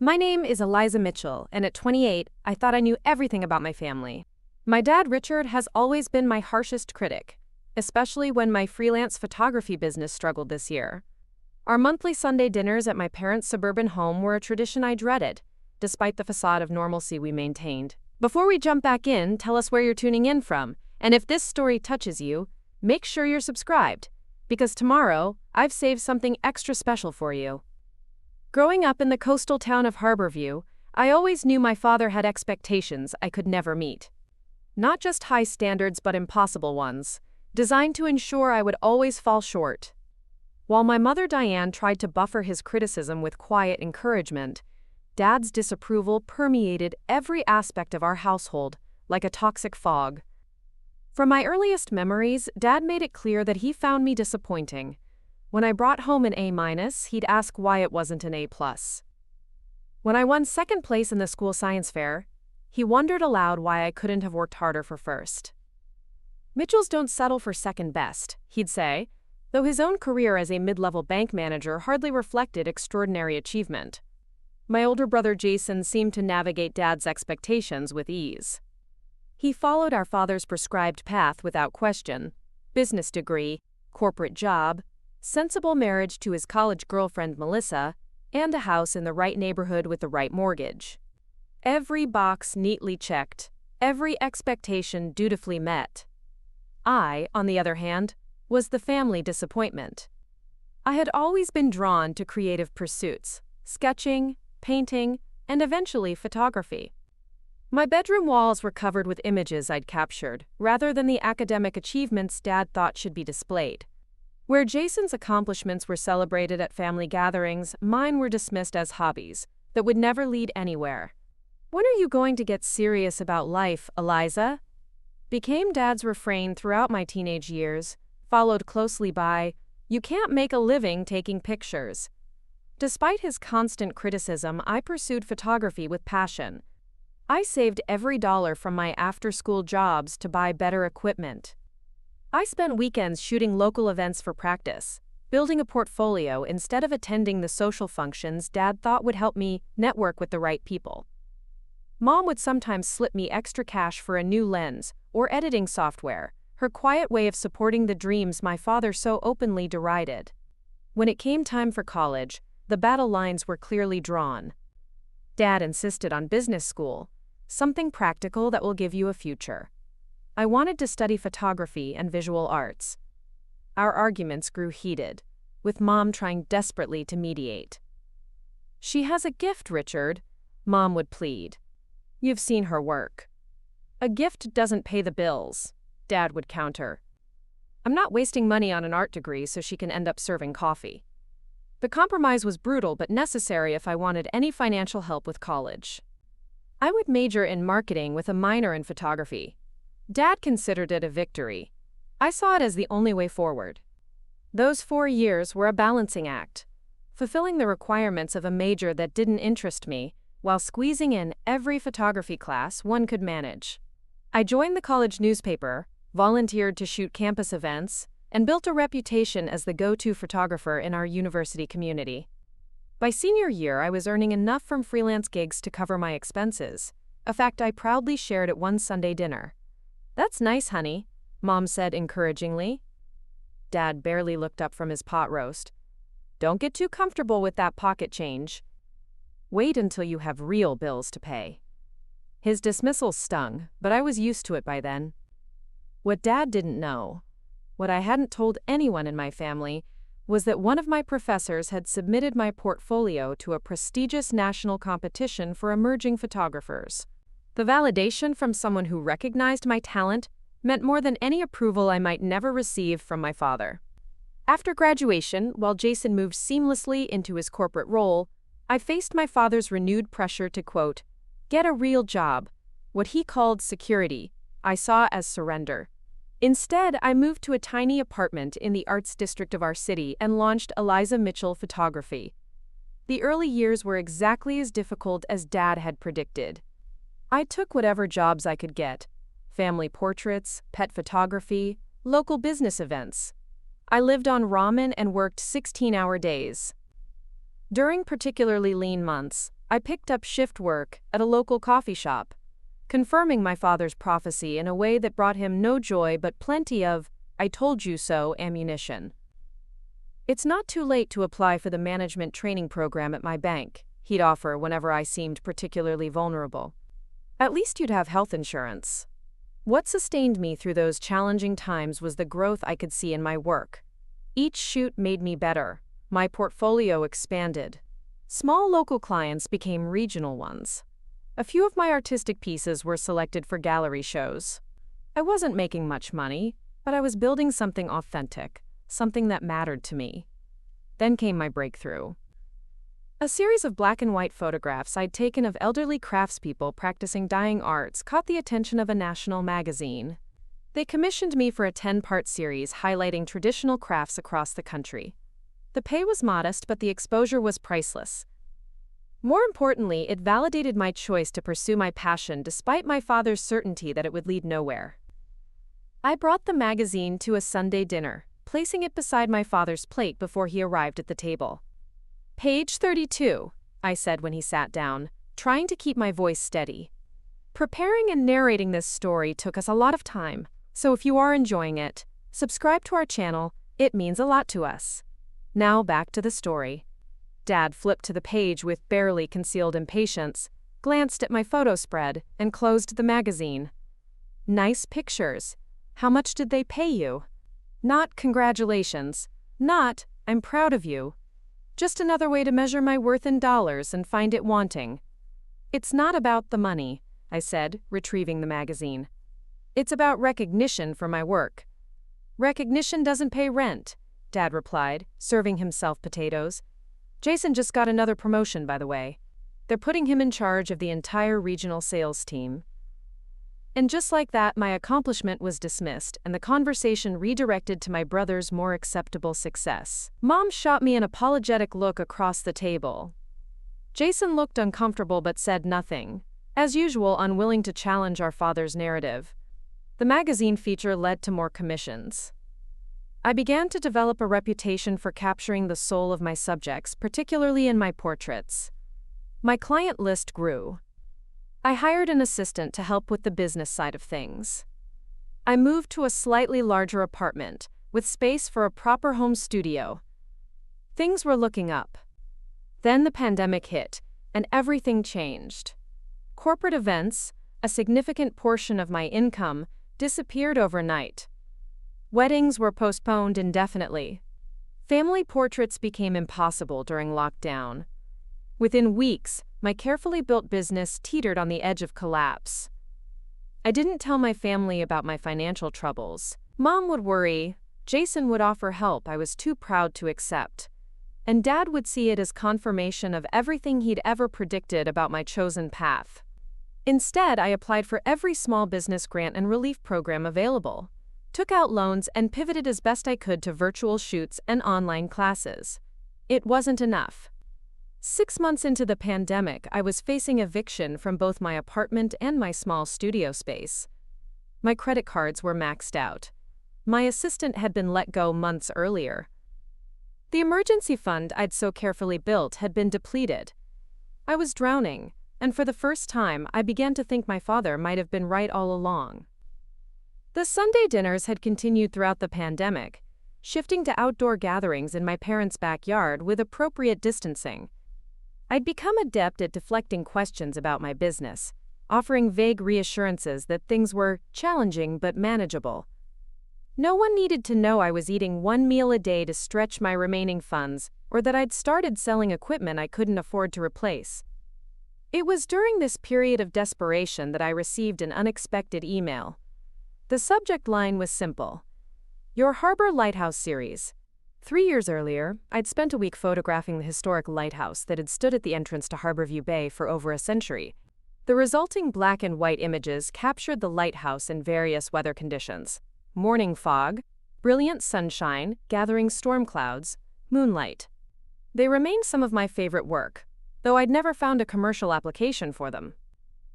My name is Eliza Mitchell, and at 28, I thought I knew everything about my family. My dad, Richard, has always been my harshest critic, especially when my freelance photography business struggled this year. Our monthly Sunday dinners at my parents' suburban home were a tradition I dreaded, despite the facade of normalcy we maintained. Before we jump back in, tell us where you're tuning in from, and if this story touches you, make sure you're subscribed, because tomorrow, I've saved something extra special for you. Growing up in the coastal town of Harborview, I always knew my father had expectations I could never meet. Not just high standards but impossible ones, designed to ensure I would always fall short. While my mother Diane tried to buffer his criticism with quiet encouragement, Dad's disapproval permeated every aspect of our household, like a toxic fog. From my earliest memories, Dad made it clear that he found me disappointing. When I brought home an A-, he'd ask why it wasn't an A+. When I won second place in the school science fair, he wondered aloud why I couldn't have worked harder for first. Mitchells don't settle for second best, he'd say, though his own career as a mid-level bank manager hardly reflected extraordinary achievement. My older brother Jason seemed to navigate Dad's expectations with ease. He followed our father's prescribed path without question: business degree, corporate job, sensible marriage to his college girlfriend Melissa, and a house in the right neighborhood with the right mortgage. Every box neatly checked, every expectation dutifully met. I, on the other hand, was the family disappointment. I had always been drawn to creative pursuits: sketching, painting, and eventually photography. My bedroom walls were covered with images I'd captured, rather than the academic achievements Dad thought should be displayed. Where Jason's accomplishments were celebrated at family gatherings, mine were dismissed as hobbies that would never lead anywhere. "When are you going to get serious about life, Eliza?" became Dad's refrain throughout my teenage years, followed closely by, "You can't make a living taking pictures." Despite his constant criticism, I pursued photography with passion. I saved every dollar from my after-school jobs to buy better equipment. I spent weekends shooting local events for practice, building a portfolio instead of attending the social functions Dad thought would help me network with the right people. Mom would sometimes slip me extra cash for a new lens or editing software, her quiet way of supporting the dreams my father so openly derided. When it came time for college, the battle lines were clearly drawn. Dad insisted on business school, something practical that will give you a future. I wanted to study photography and visual arts. Our arguments grew heated, with Mom trying desperately to mediate. "She has a gift, Richard," Mom would plead. "You've seen her work." "A gift doesn't pay the bills," Dad would counter. "I'm not wasting money on an art degree so she can end up serving coffee." The compromise was brutal but necessary if I wanted any financial help with college. I would major in marketing with a minor in photography. Dad considered it a victory. I saw it as the only way forward. Those 4 years were a balancing act, fulfilling the requirements of a major that didn't interest me, while squeezing in every photography class one could manage. I joined the college newspaper, volunteered to shoot campus events, and built a reputation as the go-to photographer in our university community. By senior year, I was earning enough from freelance gigs to cover my expenses, a fact I proudly shared at one Sunday dinner. "That's nice, honey," Mom said encouragingly. Dad barely looked up from his pot roast. "Don't get too comfortable with that pocket change. Wait until you have real bills to pay." His dismissal stung, but I was used to it by then. What Dad didn't know, what I hadn't told anyone in my family, was that one of my professors had submitted my portfolio to a prestigious national competition for emerging photographers. The validation from someone who recognized my talent meant more than any approval I might never receive from my father. After graduation, while Jason moved seamlessly into his corporate role, I faced my father's renewed pressure to, quote, "get a real job." What he called security, I saw as surrender. Instead, I moved to a tiny apartment in the arts district of our city and launched Eliza Mitchell Photography. The early years were exactly as difficult as Dad had predicted. I took whatever jobs I could get: family portraits, pet photography, local business events. I lived on ramen and worked 16-hour days. During particularly lean months, I picked up shift work at a local coffee shop, confirming my father's prophecy in a way that brought him no joy but plenty of "I told you so" ammunition. "It's not too late to apply for the management training program at my bank," he'd offer whenever I seemed particularly vulnerable. "At least you'd have health insurance." What sustained me through those challenging times was the growth I could see in my work. Each shoot made me better. My portfolio expanded. Small local clients became regional ones. A few of my artistic pieces were selected for gallery shows. I wasn't making much money, but I was building something authentic, something that mattered to me. Then came my breakthrough. A series of black and white photographs I'd taken of elderly craftspeople practicing dyeing arts caught the attention of a national magazine. They commissioned me for a 10-part series highlighting traditional crafts across the country. The pay was modest, but the exposure was priceless. More importantly, it validated my choice to pursue my passion despite my father's certainty that it would lead nowhere. I brought the magazine to a Sunday dinner, placing it beside my father's plate before he arrived at the table. "Page 32, I said when he sat down, trying to keep my voice steady. "Preparing and narrating this story took us a lot of time, so if you are enjoying it, subscribe to our channel, it means a lot to us." Now back to the story. Dad flipped to the page with barely concealed impatience, glanced at my photo spread, and closed the magazine. "Nice pictures. How much did they pay you?" Not "congratulations," not "I'm proud of you." Just another way to measure my worth in dollars and find it wanting. "It's not about the money," I said, retrieving the magazine. "It's about recognition for my work." "Recognition doesn't pay rent," Dad replied, serving himself potatoes. "Jason just got another promotion, by the way. They're putting him in charge of the entire regional sales team." And just like that, my accomplishment was dismissed, and the conversation redirected to my brother's more acceptable success. Mom shot me an apologetic look across the table. Jason looked uncomfortable but said nothing, as usual unwilling to challenge our father's narrative. The magazine feature led to more commissions. I began to develop a reputation for capturing the soul of my subjects, particularly in my portraits. My client list grew. I hired an assistant to help with the business side of things. I moved to a slightly larger apartment, with space for a proper home studio. Things were looking up. Then the pandemic hit, and everything changed. Corporate events, a significant portion of my income, disappeared overnight. Weddings were postponed indefinitely. Family portraits became impossible during lockdown. Within weeks, my carefully built business teetered on the edge of collapse. I didn't tell my family about my financial troubles. Mom would worry, Jason would offer help I was too proud to accept, and Dad would see it as confirmation of everything he'd ever predicted about my chosen path. Instead, I applied for every small business grant and relief program available, took out loans, and pivoted as best I could to virtual shoots and online classes. It wasn't enough. 6 months into the pandemic, I was facing eviction from both my apartment and my small studio space. My credit cards were maxed out. My assistant had been let go months earlier. The emergency fund I'd so carefully built had been depleted. I was drowning, and for the first time, I began to think my father might have been right all along. The Sunday dinners had continued throughout the pandemic, shifting to outdoor gatherings in my parents' backyard with appropriate distancing. I'd become adept at deflecting questions about my business, offering vague reassurances that things were challenging but manageable. No one needed to know I was eating one meal a day to stretch my remaining funds, or that I'd started selling equipment I couldn't afford to replace. It was during this period of desperation that I received an unexpected email. The subject line was simple: "Your Harbor Lighthouse series." 3 years earlier, I'd spent a week photographing the historic lighthouse that had stood at the entrance to Harborview Bay for over a century. The resulting black and white images captured the lighthouse in various weather conditions: morning fog, brilliant sunshine, gathering storm clouds, moonlight. They remain some of my favorite work, though I'd never found a commercial application for them.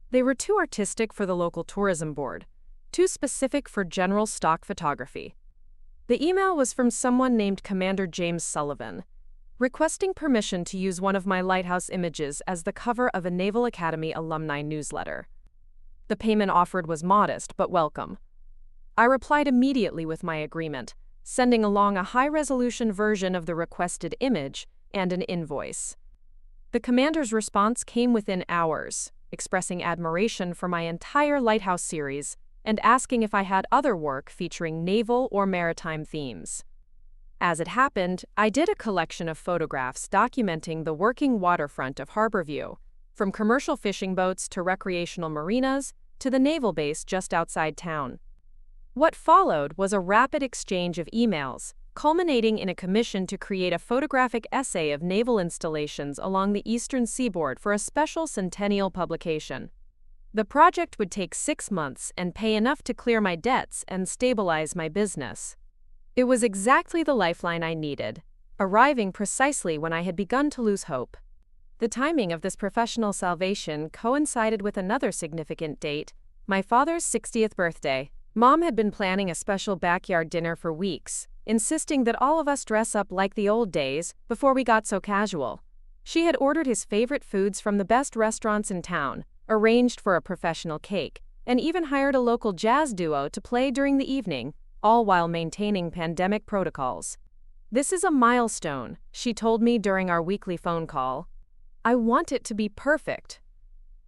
They were too artistic for the local tourism board, too specific for general stock photography. The email was from someone named Commander James Sullivan. requesting permission to use one of my lighthouse images as the cover of a Naval Academy alumni newsletter. The payment offered was modest but welcome. I replied immediately with my agreement, sending along a high-resolution version of the requested image and an invoice. The commander's response came within hours, expressing admiration for my entire lighthouse series and asking if I had other work featuring naval or maritime themes. As it happened, I did a collection of photographs documenting the working waterfront of Harborview, from commercial fishing boats to recreational marinas to the naval base just outside town. What followed was a rapid exchange of emails, culminating in a commission to create a photographic essay of naval installations along the eastern seaboard for a special centennial publication. The project would take 6 months and pay enough to clear my debts and stabilize my business. It was exactly the lifeline I needed, arriving precisely when I had begun to lose hope. The timing of this professional salvation coincided with another significant date, my father's 60th birthday. Mom had been planning a special backyard dinner for weeks, insisting that all of us dress up like the old days before we got so casual. She had ordered his favorite foods from the best restaurants in town, arranged for a professional cake, and even hired a local jazz duo to play during the evening, all while maintaining pandemic protocols. "This is a milestone," she told me during our weekly phone call. "I want it to be perfect."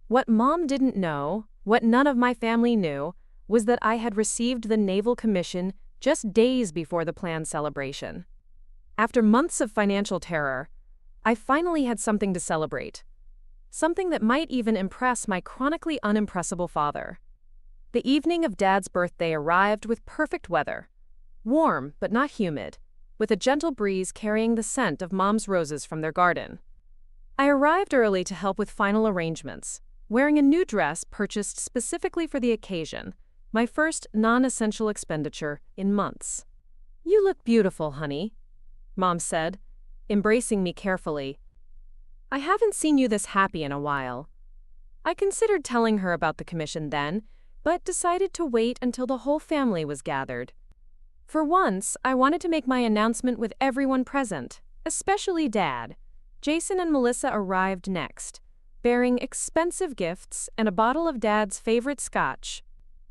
What Mom didn't know, what none of my family knew, was that I had received the naval commission just days before the planned celebration. After months of financial terror, I finally had something to celebrate. Something that might even impress my chronically unimpressible father. The evening of Dad's birthday arrived with perfect weather. Warm, but not humid, with a gentle breeze carrying the scent of Mom's roses from their garden. I arrived early to help with final arrangements, wearing a new dress purchased specifically for the occasion, my first non-essential expenditure in months. "You look beautiful, honey," Mom said, embracing me carefully. I haven't seen you this happy in a while. I considered telling her about the commission then, but decided to wait until the whole family was gathered. For once, I wanted to make my announcement with everyone present, especially Dad. Jason and Melissa arrived next, bearing expensive gifts and a bottle of Dad's favorite scotch.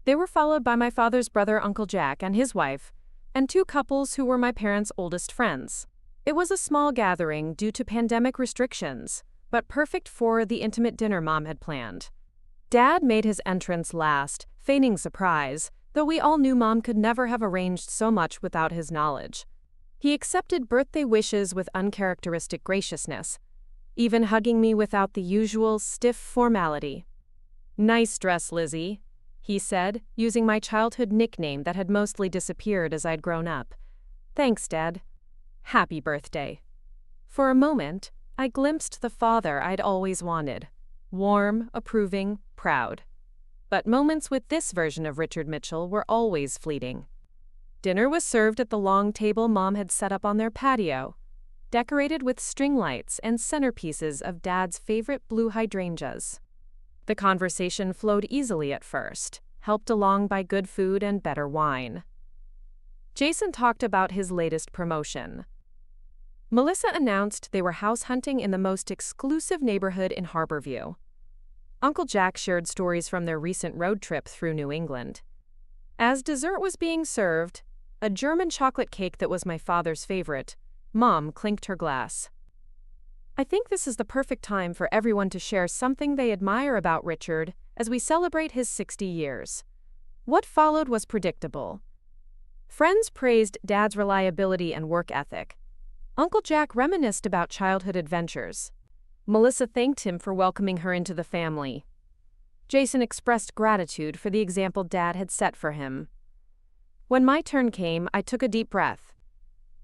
They were followed by my father's brother, Uncle Jack, and his wife, and 2 couples who were my parents' oldest friends. It was a small gathering due to pandemic restrictions, but perfect for the intimate dinner Mom had planned. Dad made his entrance last, feigning surprise, though we all knew Mom could never have arranged so much without his knowledge. He accepted birthday wishes with uncharacteristic graciousness, even hugging me without the usual stiff formality. "Nice dress, Lizzie," he said, using my childhood nickname that had mostly disappeared as I'd grown up. "Thanks, Dad. Happy birthday." For a moment, I glimpsed the father I'd always wanted. Warm, approving, proud. But moments with this version of Richard Mitchell were always fleeting. Dinner was served at the long table Mom had set up on their patio, decorated with string lights and centerpieces of Dad's favorite blue hydrangeas. The conversation flowed easily at first, helped along by good food and better wine. Jason talked about his latest promotion. Melissa announced they were house hunting in the most exclusive neighborhood in Harborview. Uncle Jack shared stories from their recent road trip through New England. As dessert was being served, a German chocolate cake that was my father's favorite, Mom clinked her glass. "I think this is the perfect time for everyone to share something they admire about Richard as we celebrate his 60 years. What followed was predictable. Friends praised Dad's reliability and work ethic. Uncle Jack reminisced about childhood adventures. Melissa thanked him for welcoming her into the family. Jason expressed gratitude for the example Dad had set for him. When my turn came, I took a deep breath.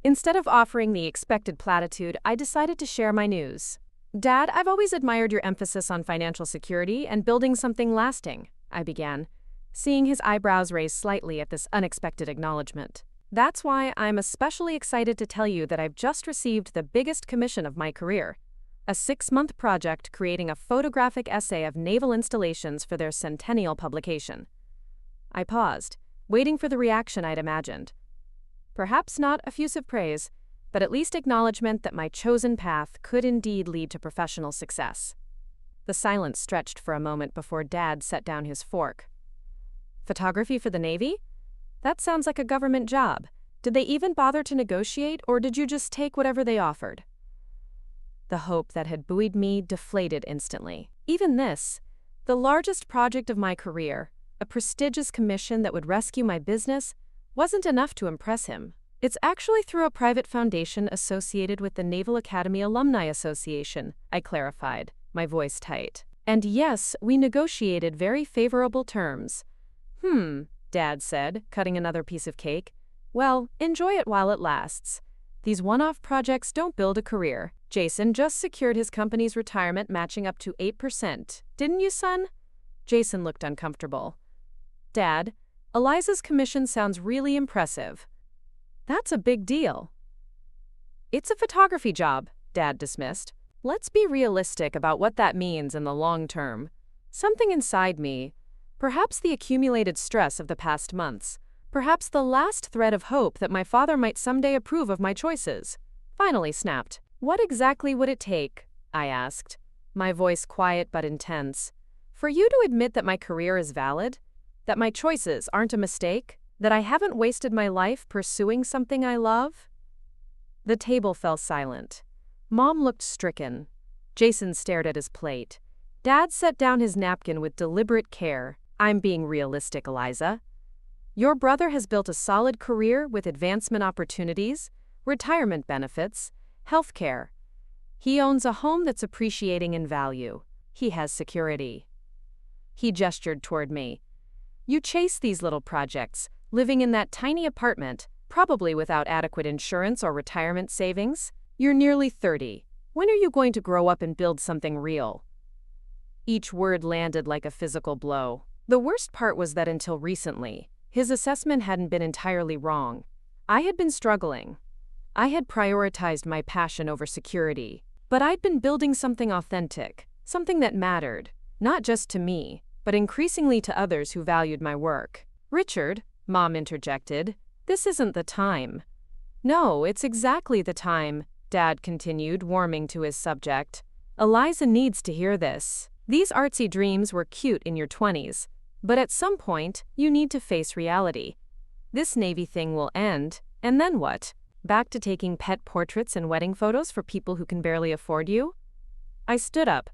Instead of offering the expected platitude, I decided to share my news. "Dad, I've always admired your emphasis on financial security and building something lasting," I began, seeing his eyebrows raise slightly at this unexpected acknowledgement. "That's why I'm especially excited to tell you that I've just received the biggest commission of my career. A 6-month project creating a photographic essay of naval installations for their centennial publication." I paused, waiting for the reaction I'd imagined. Perhaps not effusive praise, but at least acknowledgement that my chosen path could indeed lead to professional success. The silence stretched for a moment before Dad set down his fork. Photography for the Navy? That sounds like a government job. Did they even bother to negotiate, or did you just take whatever they offered? The hope that had buoyed me deflated instantly. Even this, the largest project of my career, a prestigious commission that would rescue my business, wasn't enough to impress him. It's actually through a private foundation associated with the Naval Academy Alumni Association, I clarified, my voice tight. And yes, we negotiated very favorable terms. Dad said, cutting another piece of cake. Well, enjoy it while it lasts. These one-off projects don't build a career. Jason just secured his company's retirement matching up to 8%. Didn't you, son? Jason looked uncomfortable. Dad, Eliza's commission sounds really impressive. That's a big deal. It's a photography job, Dad dismissed. Let's be realistic about what that means in the long term. Something inside me, perhaps the accumulated stress of the past months, perhaps the last thread of hope that my father might someday approve of my choices, finally snapped. What exactly would it take? I asked, my voice quiet but intense. For you to admit that my career is valid? That my choices aren't a mistake? That I haven't wasted my life pursuing something I love? The table fell silent. Mom looked stricken. Jason stared at his plate. Dad set down his napkin with deliberate care. I'm being realistic, Eliza. Your brother has built a solid career with advancement opportunities, retirement benefits, health care. He owns a home that's appreciating in value. He has security. He gestured toward me. You chase these little projects, living in that tiny apartment, probably without adequate insurance or retirement savings. You're nearly 30. When are you going to grow up and build something real? Each word landed like a physical blow. The worst part was that until recently, his assessment hadn't been entirely wrong. I had been struggling. I had prioritized my passion over security. But I'd been building something authentic, something that mattered, not just to me, but increasingly to others who valued my work. Richard, Mom interjected, this isn't the time. No, it's exactly the time, Dad continued, warming to his subject. Eliza needs to hear this. These artsy dreams were cute in your 20s, but at some point, you need to face reality. This Navy thing will end, and then what? Back to taking pet portraits and wedding photos for people who can barely afford you? I stood up,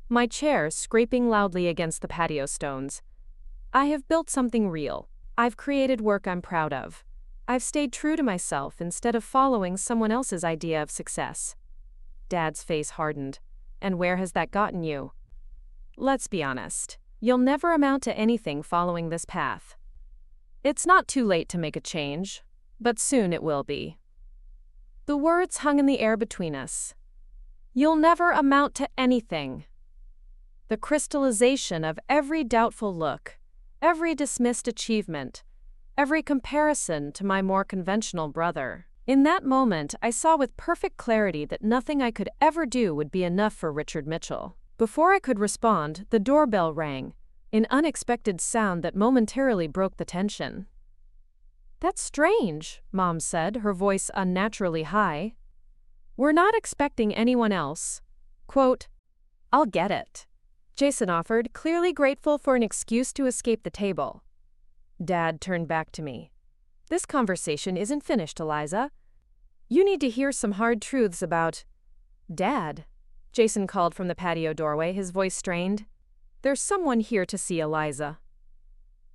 my chair scraping loudly against the patio stones. I have built something real. I've created work I'm proud of. I've stayed true to myself instead of following someone else's idea of success. Dad's face hardened. And where has that gotten you? Let's be honest. You'll never amount to anything following this path. It's not too late to make a change, but soon it will be. The words hung in the air between us. You'll never amount to anything. The crystallization of every doubtful look, every dismissed achievement, every comparison to my more conventional brother. In that moment, I saw with perfect clarity that nothing I could ever do would be enough for Richard Mitchell. Before I could respond, the doorbell rang, an unexpected sound that momentarily broke the tension. That's strange, Mom said, her voice unnaturally high. We're not expecting anyone else. Quote, I'll get it. Jason offered, clearly grateful for an excuse to escape the table. Dad turned back to me. This conversation isn't finished, Eliza. You need to hear some hard truths about... Dad, Jason called from the patio doorway, his voice strained. There's someone here to see Eliza.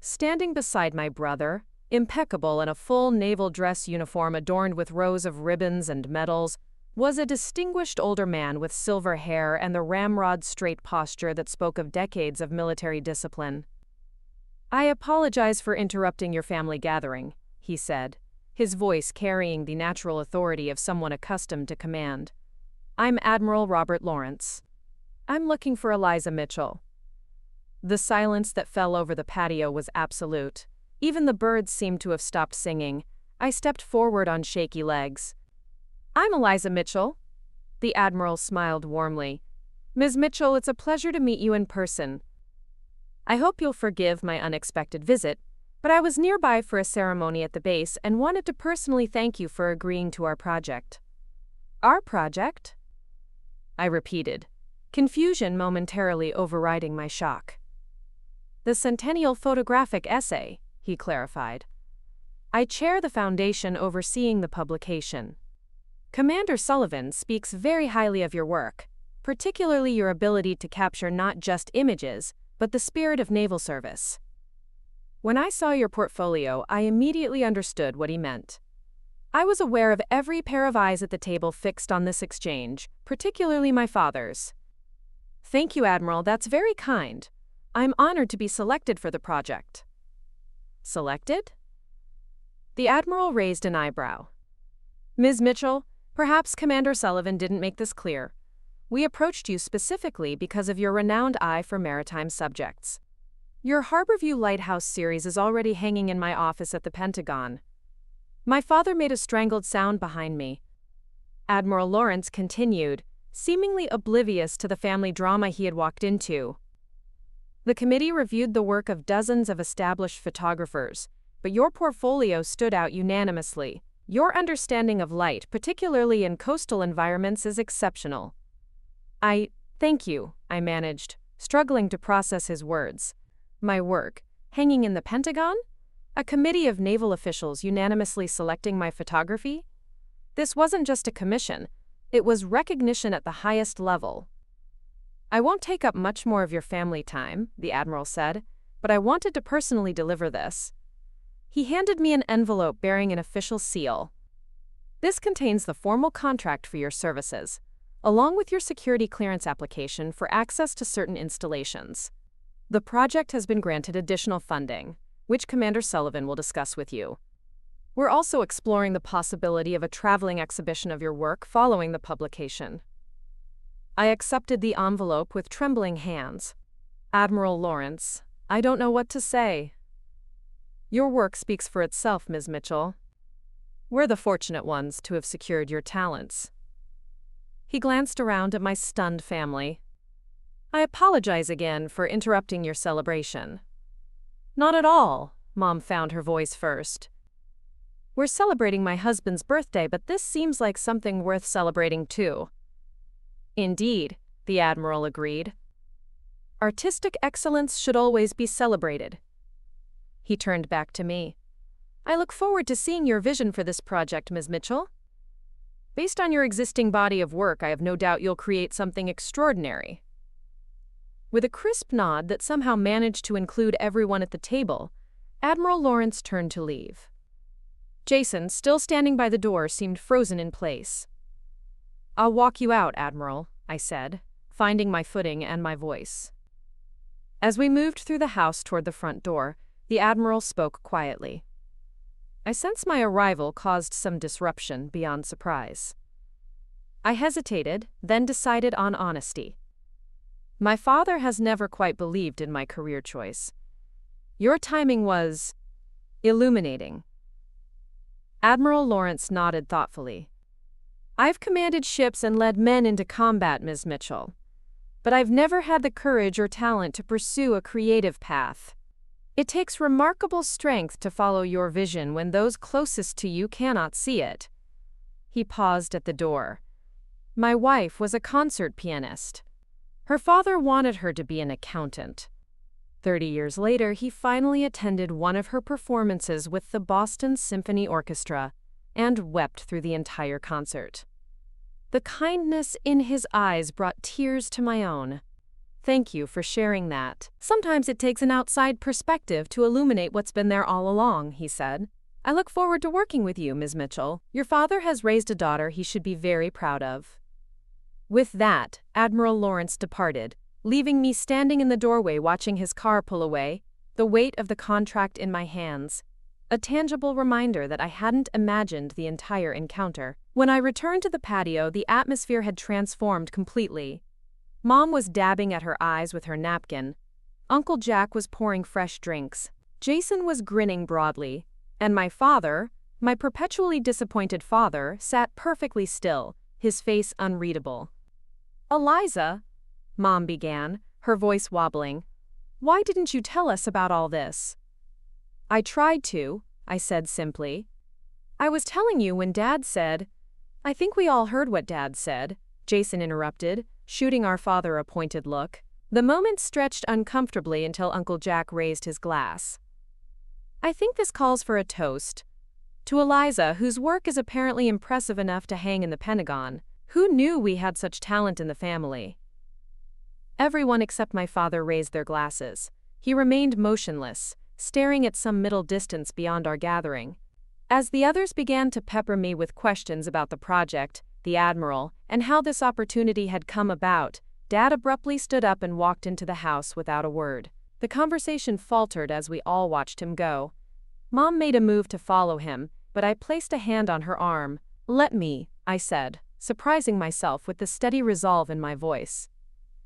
Standing beside my brother, impeccable in a full naval dress uniform adorned with rows of ribbons and medals, was a distinguished older man with silver hair and the ramrod-straight posture that spoke of decades of military discipline. I apologize for interrupting your family gathering, he said, his voice carrying the natural authority of someone accustomed to command. I'm Admiral Robert Lawrence. I'm looking for Eliza Mitchell. The silence that fell over the patio was absolute. Even the birds seemed to have stopped singing. I stepped forward on shaky legs. I'm Eliza Mitchell. The Admiral smiled warmly. Ms. Mitchell, it's a pleasure to meet you in person. I hope you'll forgive my unexpected visit, but I was nearby for a ceremony at the base and wanted to personally thank you for agreeing to our project. Our project? I repeated, confusion momentarily overriding my shock. The Centennial Photographic Essay, he clarified. I chair the foundation overseeing the publication. Commander Sullivan speaks very highly of your work, particularly your ability to capture not just images, but the spirit of naval service. When I saw your portfolio, I immediately understood what he meant. I was aware of every pair of eyes at the table fixed on this exchange, particularly my father's. Thank you, Admiral, that's very kind. I'm honored to be selected for the project. Selected? The Admiral raised an eyebrow. Ms. Mitchell, perhaps Commander Sullivan didn't make this clear. We approached you specifically because of your renowned eye for maritime subjects. Your Harborview Lighthouse series is already hanging in my office at the Pentagon. My father made a strangled sound behind me. Admiral Lawrence continued, seemingly oblivious to the family drama he had walked into. The committee reviewed the work of dozens of established photographers, but your portfolio stood out unanimously. Your understanding of light, particularly in coastal environments, is exceptional. Thank you, I managed, struggling to process his words. My work, hanging in the Pentagon? A committee of naval officials unanimously selecting my photography? This wasn't just a commission, it was recognition at the highest level. I won't take up much more of your family time, the Admiral said, but I wanted to personally deliver this. He handed me an envelope bearing an official seal. This contains the formal contract for your services, along with your security clearance application for access to certain installations. The project has been granted additional funding, which Commander Sullivan will discuss with you. We're also exploring the possibility of a traveling exhibition of your work following the publication. I accepted the envelope with trembling hands. Admiral Lawrence, I don't know what to say. Your work speaks for itself, Ms. Mitchell. We're the fortunate ones to have secured your talents. He glanced around at my stunned family. I apologize again for interrupting your celebration. Not at all, Mom found her voice first. We're celebrating my husband's birthday, but this seems like something worth celebrating too. Indeed, the Admiral agreed. Artistic excellence should always be celebrated. He turned back to me. I look forward to seeing your vision for this project, Ms. Mitchell. Based on your existing body of work, I have no doubt you'll create something extraordinary. With a crisp nod that somehow managed to include everyone at the table, Admiral Lawrence turned to leave. Jason, still standing by the door, seemed frozen in place. I'll walk you out, Admiral, I said, finding my footing and my voice. As we moved through the house toward the front door, the Admiral spoke quietly. I sense my arrival caused some disruption beyond surprise. I hesitated, then decided on honesty. My father has never quite believed in my career choice. Your timing was illuminating. Admiral Lawrence nodded thoughtfully. I've commanded ships and led men into combat, Ms. Mitchell, but I've never had the courage or talent to pursue a creative path. It takes remarkable strength to follow your vision when those closest to you cannot see it. He paused at the door. My wife was a concert pianist. Her father wanted her to be an accountant. 30 years later, he finally attended one of her performances with the Boston Symphony Orchestra and wept through the entire concert. The kindness in his eyes brought tears to my own. Thank you for sharing that. Sometimes it takes an outside perspective to illuminate what's been there all along, he said. I look forward to working with you, Ms. Mitchell. Your father has raised a daughter he should be very proud of. With that, Admiral Lawrence departed, leaving me standing in the doorway watching his car pull away, the weight of the contract in my hands. A tangible reminder that I hadn't imagined the entire encounter. When I returned to the patio, the atmosphere had transformed completely. Mom was dabbing at her eyes with her napkin. Uncle Jack was pouring fresh drinks. Jason was grinning broadly. And my father, my perpetually disappointed father, sat perfectly still, his face unreadable. Eliza, Mom began, her voice wobbling. Why didn't you tell us about all this? I tried to, I said simply. I was telling you when Dad said, I think we all heard what Dad said, Jason interrupted, shooting our father a pointed look. The moment stretched uncomfortably until Uncle Jack raised his glass. I think this calls for a toast. To Eliza, whose work is apparently impressive enough to hang in the Pentagon. Who knew we had such talent in the family? Everyone except my father raised their glasses. He remained motionless, staring at some middle distance beyond our gathering. As the others began to pepper me with questions about the project, the Admiral, and how this opportunity had come about, Dad abruptly stood up and walked into the house without a word. The conversation faltered as we all watched him go. Mom made a move to follow him, but I placed a hand on her arm. "Let me," I said, surprising myself with the steady resolve in my voice.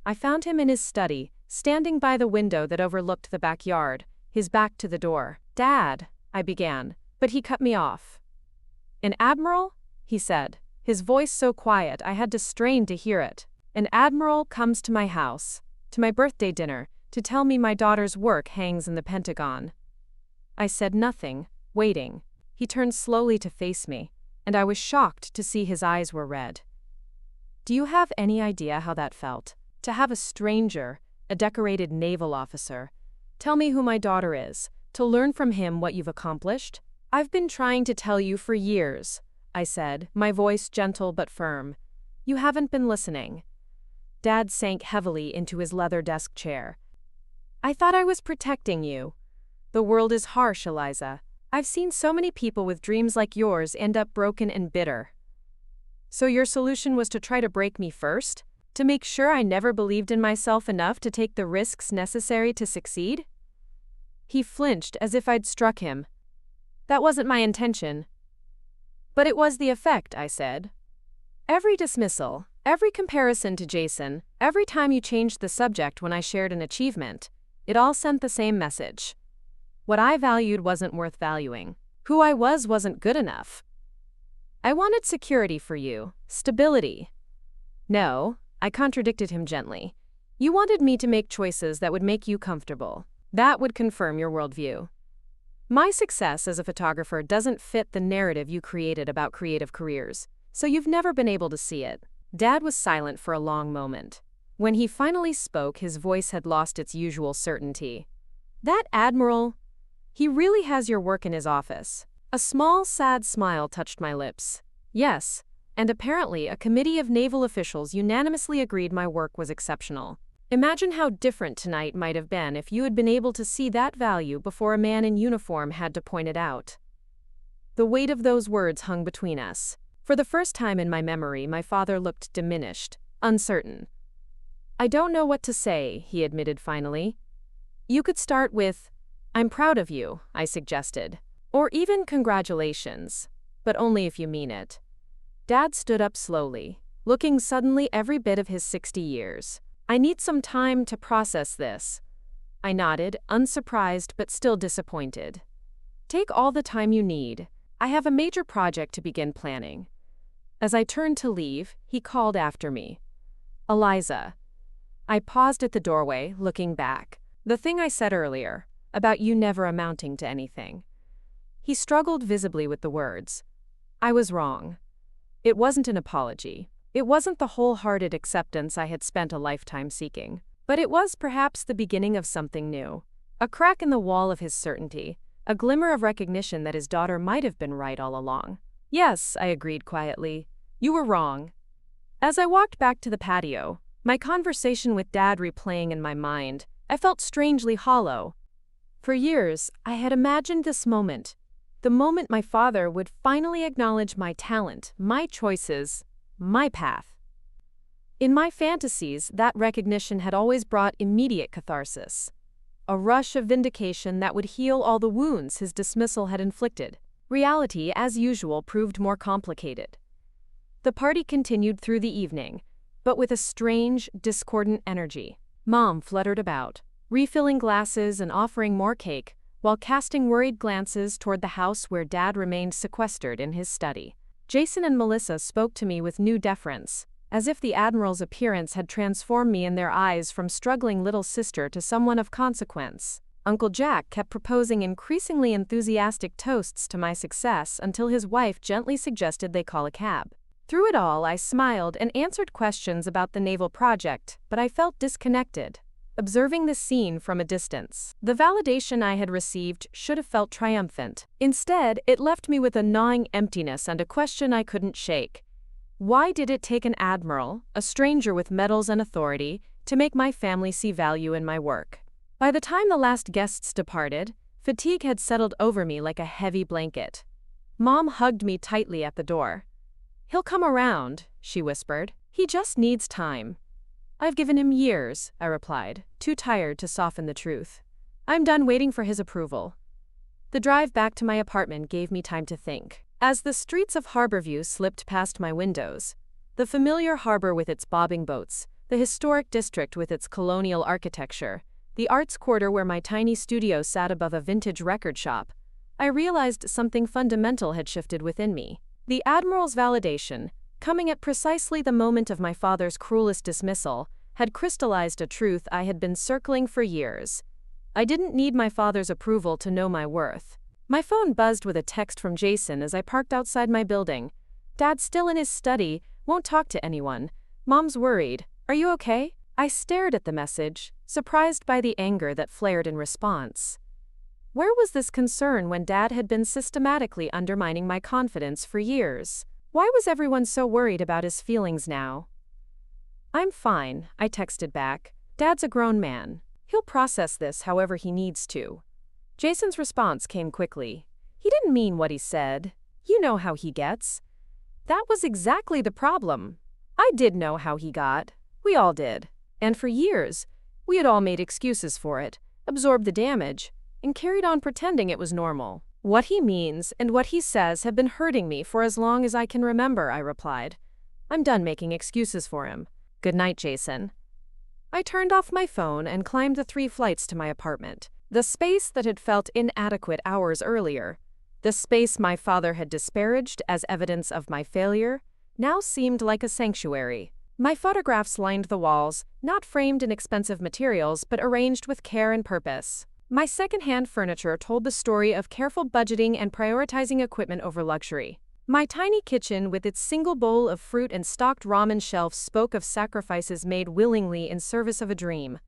I found him in his study, standing by the window that overlooked the backyard, his back to the door. "Dad," I began, but he cut me off. "An admiral?" he said, his voice so quiet I had to strain to hear it. "An admiral comes to my house, to my birthday dinner, to tell me my daughter's work hangs in the Pentagon." I said nothing, waiting. He turned slowly to face me, and I was shocked to see his eyes were red. "Do you have any idea how that felt? To have a stranger, a decorated naval officer, tell me who my daughter is, to learn from him what you've accomplished? I've been trying to tell you for years," I said, my voice gentle but firm. "You haven't been listening." Dad sank heavily into his leather desk chair. "I thought I was protecting you. The world is harsh, Eliza. I've seen so many people with dreams like yours end up broken and bitter. So your solution was to try to break me first? To make sure I never believed in myself enough to take the risks necessary to succeed?" He flinched as if I'd struck him. "That wasn't my intention." "But it was the effect," I said. "Every dismissal, every comparison to Jason, every time you changed the subject when I shared an achievement, it all sent the same message. What I valued wasn't worth valuing. Who I was wasn't good enough. I wanted security for you, stability." "No," I contradicted him gently. "You wanted me to make choices that would make you comfortable. That would confirm your worldview. My success as a photographer doesn't fit the narrative you created about creative careers, so you've never been able to see it." Dad was silent for a long moment. When he finally spoke, his voice had lost its usual certainty. "That Admiral, he really has your work in his office." A small, sad smile touched my lips. "Yes, and apparently a committee of naval officials unanimously agreed my work was exceptional. Imagine how different tonight might have been if you had been able to see that value before a man in uniform had to point it out." The weight of those words hung between us. For the first time in my memory, my father looked diminished, uncertain. "I don't know what to say," he admitted finally. "You could start with, 'I'm proud of you,'" I suggested. "Or even 'congratulations,' but only if you mean it." Dad stood up slowly, looking suddenly every bit of his 60 years. "I need some time to process this." I nodded, unsurprised but still disappointed. "Take all the time you need. I have a major project to begin planning." As I turned to leave, he called after me. "Eliza." I paused at the doorway, looking back. "The thing I said earlier, about you never amounting to anything." He struggled visibly with the words. "I was wrong. It wasn't an apology. It wasn't the wholehearted acceptance I had spent a lifetime seeking. But it was perhaps the beginning of something new. A crack in the wall of his certainty, a glimmer of recognition that his daughter might have been right all along." "Yes," I agreed quietly. "You were wrong." As I walked back to the patio, my conversation with Dad replaying in my mind, I felt strangely hollow. For years, I had imagined this moment, the moment my father would finally acknowledge my talent, my choices, my path. In my fantasies, that recognition had always brought immediate catharsis, a rush of vindication that would heal all the wounds his dismissal had inflicted. Reality, as usual, proved more complicated. The party continued through the evening, but with a strange, discordant energy. Mom fluttered about, refilling glasses and offering more cake, while casting worried glances toward the house where Dad remained sequestered in his study. Jason and Melissa spoke to me with new deference, as if the Admiral's appearance had transformed me in their eyes from struggling little sister to someone of consequence. Uncle Jack kept proposing increasingly enthusiastic toasts to my success until his wife gently suggested they call a cab. Through it all, I smiled and answered questions about the naval project, but I felt disconnected, observing the scene from a distance. The validation I had received should have felt triumphant. Instead, it left me with a gnawing emptiness and a question I couldn't shake. Why did it take an admiral, a stranger with medals and authority, to make my family see value in my work? By the time the last guests departed, fatigue had settled over me like a heavy blanket. Mom hugged me tightly at the door. "He'll come around," she whispered. "He just needs time." "I've given him years," I replied, too tired to soften the truth. "I'm done waiting for his approval." The drive back to my apartment gave me time to think. As the streets of Harborview slipped past my windows, the familiar harbor with its bobbing boats, the historic district with its colonial architecture, the arts quarter where my tiny studio sat above a vintage record shop, I realized something fundamental had shifted within me. The Admiral's validation, coming at precisely the moment of my father's cruelest dismissal, had crystallized a truth I had been circling for years. I didn't need my father's approval to know my worth. My phone buzzed with a text from Jason as I parked outside my building. "Dad's still in his study, won't talk to anyone. Mom's worried. Are you okay?" I stared at the message, surprised by the anger that flared in response. Where was this concern when Dad had been systematically undermining my confidence for years? Why was everyone so worried about his feelings now? "I'm fine," I texted back. "Dad's a grown man. He'll process this however he needs to." Jason's response came quickly. "He didn't mean what he said. You know how he gets." That was exactly the problem. I did know how he got. We all did. And for years, we had all made excuses for it, absorbed the damage, and carried on pretending it was normal. "What he means and what he says have been hurting me for as long as I can remember," I replied. "I'm done making excuses for him. Good night, Jason." I turned off my phone and climbed the 3 flights to my apartment. The space that had felt inadequate hours earlier, the space my father had disparaged as evidence of my failure, now seemed like a sanctuary. My photographs lined the walls, not framed in expensive materials but arranged with care and purpose. My second-hand furniture told the story of careful budgeting and prioritizing equipment over luxury. My tiny kitchen with its single bowl of fruit and stocked ramen shelves spoke of sacrifices made willingly in service of a dream.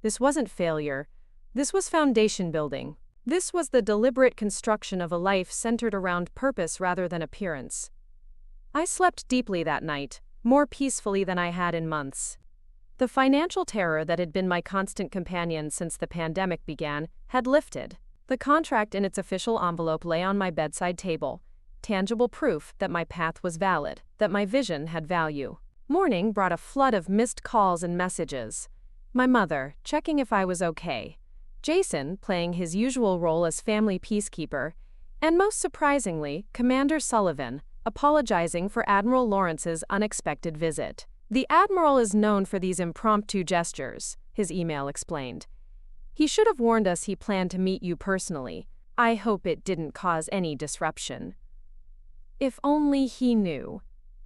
This wasn't failure. This was foundation building. This was the deliberate construction of a life centered around purpose rather than appearance. I slept deeply that night, more peacefully than I had in months. The financial terror that had been my constant companion since the pandemic began had lifted. The contract in its official envelope lay on my bedside table, tangible proof that my path was valid, that my vision had value. Morning brought a flood of missed calls and messages. My mother, checking if I was okay. Jason, playing his usual role as family peacekeeper. And most surprisingly, Commander Sullivan, apologizing for Admiral Lawrence's unexpected visit. "The Admiral is known for these impromptu gestures," his email explained. "He should have warned us he planned to meet you personally. I hope it didn't cause any disruption." If only he knew.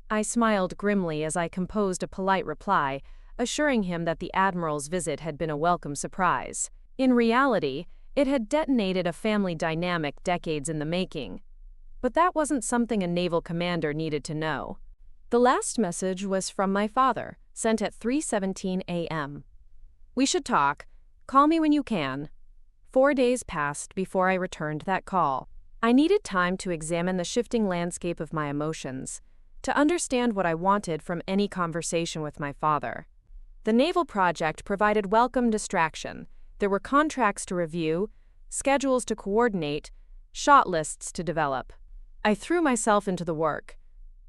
I smiled grimly as I composed a polite reply, assuring him that the Admiral's visit had been a welcome surprise. In reality, it had detonated a family dynamic decades in the making. But that wasn't something a naval commander needed to know. The last message was from my father, sent at 3:17 a.m. "We should talk. Call me when you can." 4 days passed before I returned that call. I needed time to examine the shifting landscape of my emotions, to understand what I wanted from any conversation with my father. The naval project provided welcome distraction. There were contracts to review, schedules to coordinate, shot lists to develop. I threw myself into the work,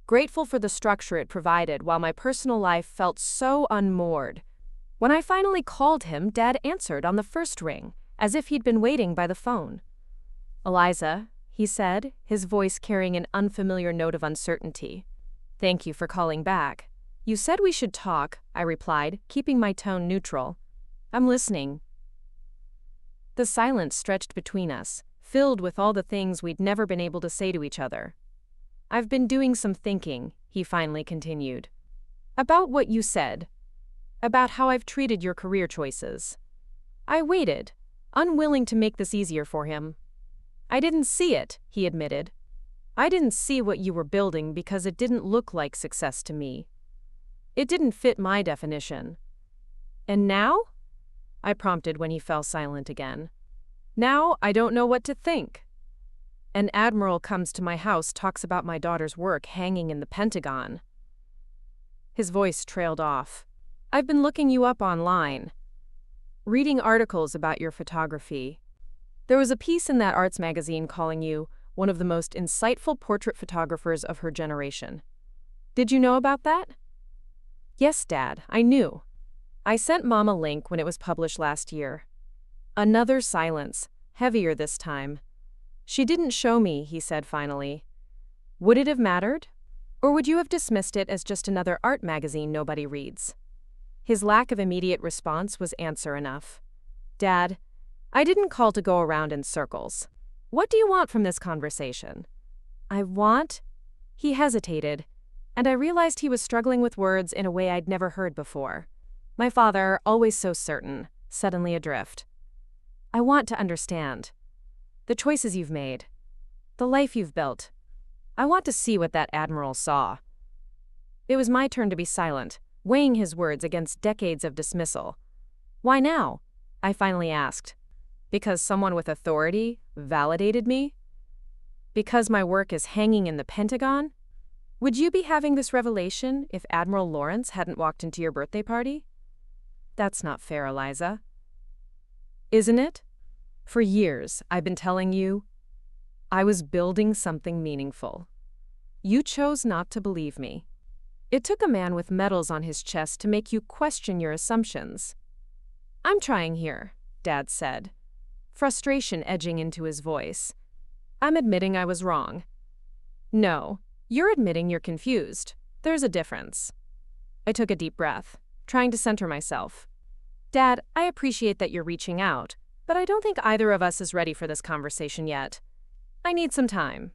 grateful for the structure it provided while my personal life felt so unmoored. When I finally called him, Dad answered on the first ring, as if he'd been waiting by the phone. "Eliza," he said, his voice carrying an unfamiliar note of uncertainty. "Thank you for calling back." "You said we should talk," I replied, keeping my tone neutral. "I'm listening." The silence stretched between us, filled with all the things we'd never been able to say to each other. "I've been doing some thinking," he finally continued. "About what you said. About how I've treated your career choices." I waited, unwilling to make this easier for him. "I didn't see it," he admitted. I didn't see what you were building because it didn't look like success to me. It didn't fit my definition. And now? I prompted when he fell silent again. Now I don't know what to think. An admiral comes to my house, talks about my daughter's work hanging in the Pentagon. His voice trailed off. I've been looking you up online, reading articles about your photography. There was a piece in that arts magazine calling you one of the most insightful portrait photographers of her generation. Did you know about that? Yes, Dad, I knew. I sent Mom a link when it was published last year. Another silence, heavier this time. She didn't show me, he said finally. Would it have mattered? Or would you have dismissed it as just another art magazine nobody reads? His lack of immediate response was answer enough. Dad, I didn't call to go around in circles. What do you want from this conversation? I want? He hesitated, and I realized he was struggling with words in a way I'd never heard before. My father, always so certain, suddenly adrift. I want to understand. The choices you've made. The life you've built. I want to see what that Admiral saw. It was my turn to be silent, weighing his words against decades of dismissal. Why now? I finally asked. Because someone with authority validated me? Because my work is hanging in the Pentagon? Would you be having this revelation if Admiral Lawrence hadn't walked into your birthday party? That's not fair, Eliza. Isn't it? For years, I've been telling you, I was building something meaningful. You chose not to believe me. It took a man with medals on his chest to make you question your assumptions. I'm trying here, Dad said, frustration edging into his voice. I'm admitting I was wrong. No, you're admitting you're confused. There's a difference. I took a deep breath, trying to center myself. Dad, I appreciate that you're reaching out, but I don't think either of us is ready for this conversation yet. I need some time.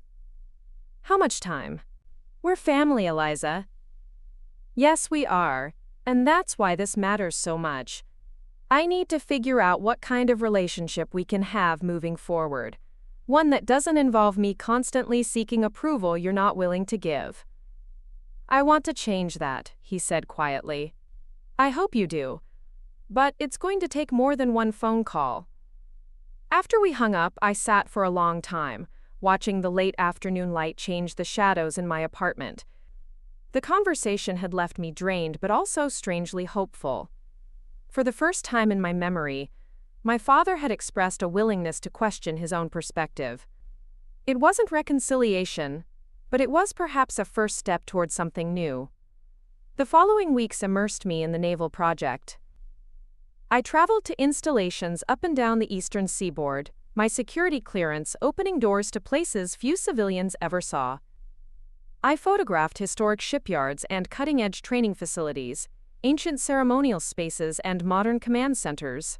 How much time? We're family, Eliza. Yes, we are, and that's why this matters so much. I need to figure out what kind of relationship we can have moving forward. One that doesn't involve me constantly seeking approval you're not willing to give. I want to change that, he said quietly. I hope you do. But it's going to take more than one phone call. After we hung up, I sat for a long time, watching the late afternoon light change the shadows in my apartment. The conversation had left me drained but also strangely hopeful. For the first time in my memory, my father had expressed a willingness to question his own perspective. It wasn't reconciliation, but it was perhaps a first step toward something new. The following weeks immersed me in the naval project. I traveled to installations up and down the eastern seaboard, my security clearance opening doors to places few civilians ever saw. I photographed historic shipyards and cutting-edge training facilities, ancient ceremonial spaces and modern command centers.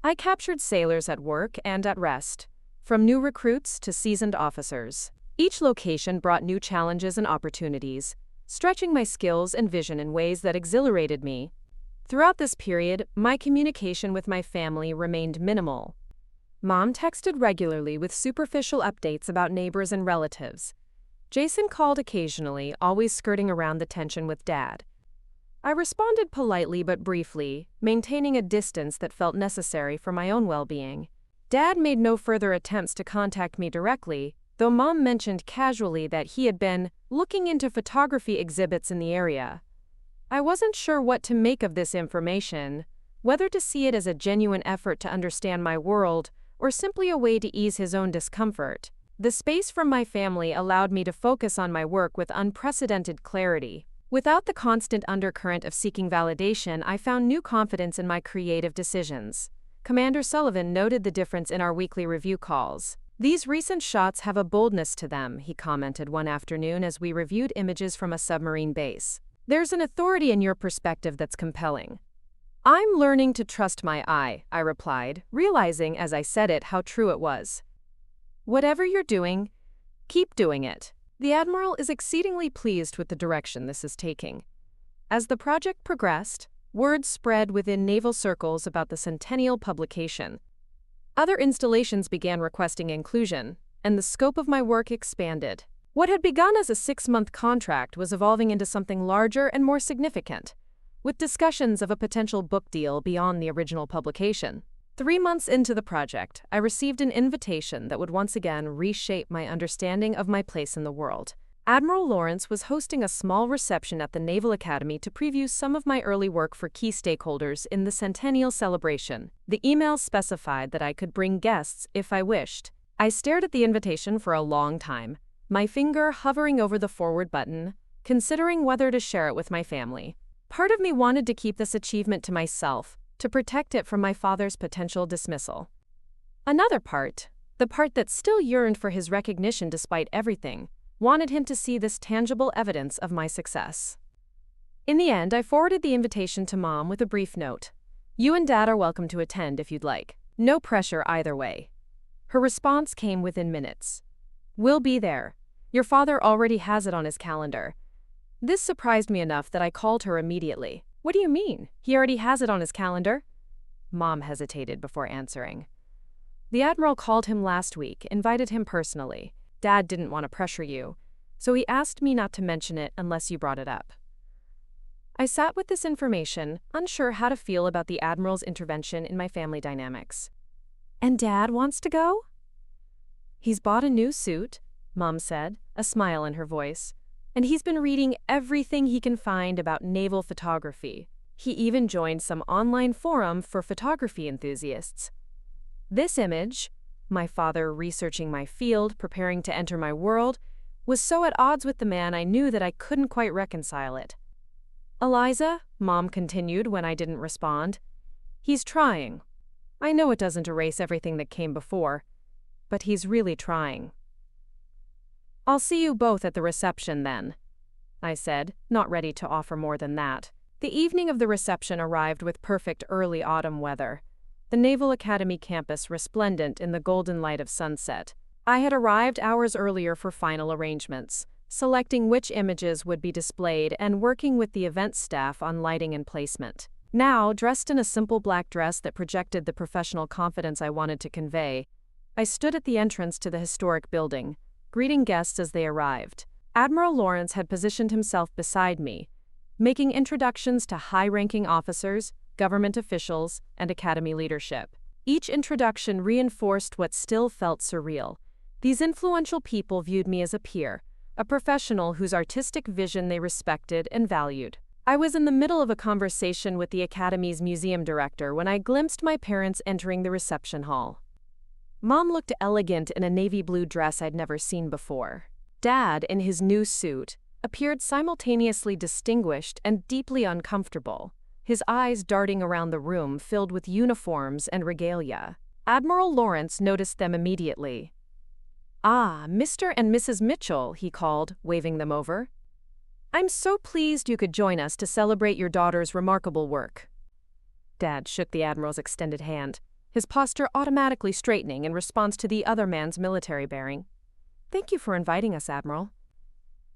I captured sailors at work and at rest, from new recruits to seasoned officers. Each location brought new challenges and opportunities, stretching my skills and vision in ways that exhilarated me. Throughout this period, my communication with my family remained minimal. Mom texted regularly with superficial updates about neighbors and relatives. Jason called occasionally, always skirting around the tension with Dad. I responded politely but briefly, maintaining a distance that felt necessary for my own well-being. Dad made no further attempts to contact me directly, though Mom mentioned casually that he had been looking into photography exhibits in the area. I wasn't sure what to make of this information, whether to see it as a genuine effort to understand my world or simply a way to ease his own discomfort. The space from my family allowed me to focus on my work with unprecedented clarity. Without the constant undercurrent of seeking validation, I found new confidence in my creative decisions. Commander Sullivan noted the difference in our weekly review calls. These recent shots have a boldness to them, he commented one afternoon as we reviewed images from a submarine base. There's an authority in your perspective that's compelling. I'm learning to trust my eye, I replied, realizing as I said it how true it was. Whatever you're doing, keep doing it. The Admiral is exceedingly pleased with the direction this is taking. As the project progressed, word spread within naval circles about the centennial publication. Other installations began requesting inclusion, and the scope of my work expanded. What had begun as a 6-month contract was evolving into something larger and more significant, with discussions of a potential book deal beyond the original publication. 3 months into the project, I received an invitation that would once again reshape my understanding of my place in the world. Admiral Lawrence was hosting a small reception at the Naval Academy to preview some of my early work for key stakeholders in the centennial celebration. The email specified that I could bring guests if I wished. I stared at the invitation for a long time, my finger hovering over the forward button, considering whether to share it with my family. Part of me wanted to keep this achievement to myself, to protect it from my father's potential dismissal. Another part, the part that still yearned for his recognition despite everything, wanted him to see this tangible evidence of my success. In the end, I forwarded the invitation to Mom with a brief note. "You and Dad are welcome to attend if you'd like. No pressure either way." Her response came within minutes. "We'll be there. Your father already has it on his calendar." This surprised me enough that I called her immediately. "What do you mean? He already has it on his calendar?" Mom hesitated before answering. "The Admiral called him last week, invited him personally. Dad didn't want to pressure you, so he asked me not to mention it unless you brought it up." I sat with this information, unsure how to feel about the Admiral's intervention in my family dynamics. "And Dad wants to go?" "He's bought a new suit," Mom said, a smile in her voice, "and he's been reading everything he can find about naval photography. He even joined some online forum for photography enthusiasts. This image, my father researching my field, preparing to enter my world, was so at odds with the man I knew that I couldn't quite reconcile it." "Eliza," Mom continued when I didn't respond, "he's trying. I know it doesn't erase everything that came before, but he's really trying." "I'll see you both at the reception then," I said, not ready to offer more than that. The evening of the reception arrived with perfect early autumn weather, the Naval Academy campus resplendent in the golden light of sunset. I had arrived hours earlier for final arrangements, selecting which images would be displayed and working with the event staff on lighting and placement. Now, dressed in a simple black dress that projected the professional confidence I wanted to convey, I stood at the entrance to the historic building, greeting guests as they arrived. Admiral Lawrence had positioned himself beside me, making introductions to high-ranking officers, government officials, and academy leadership. Each introduction reinforced what still felt surreal. These influential people viewed me as a peer, a professional whose artistic vision they respected and valued. I was in the middle of a conversation with the Academy's museum director when I glimpsed my parents entering the reception hall. Mom looked elegant in a navy blue dress I'd never seen before. Dad, in his new suit, appeared simultaneously distinguished and deeply uncomfortable, his eyes darting around the room filled with uniforms and regalia. Admiral Lawrence noticed them immediately. "Ah, Mr. and Mrs. Mitchell," he called, waving them over. "I'm so pleased you could join us to celebrate your daughter's remarkable work." Dad shook the Admiral's extended hand, his posture automatically straightening in response to the other man's military bearing. "Thank you for inviting us, Admiral.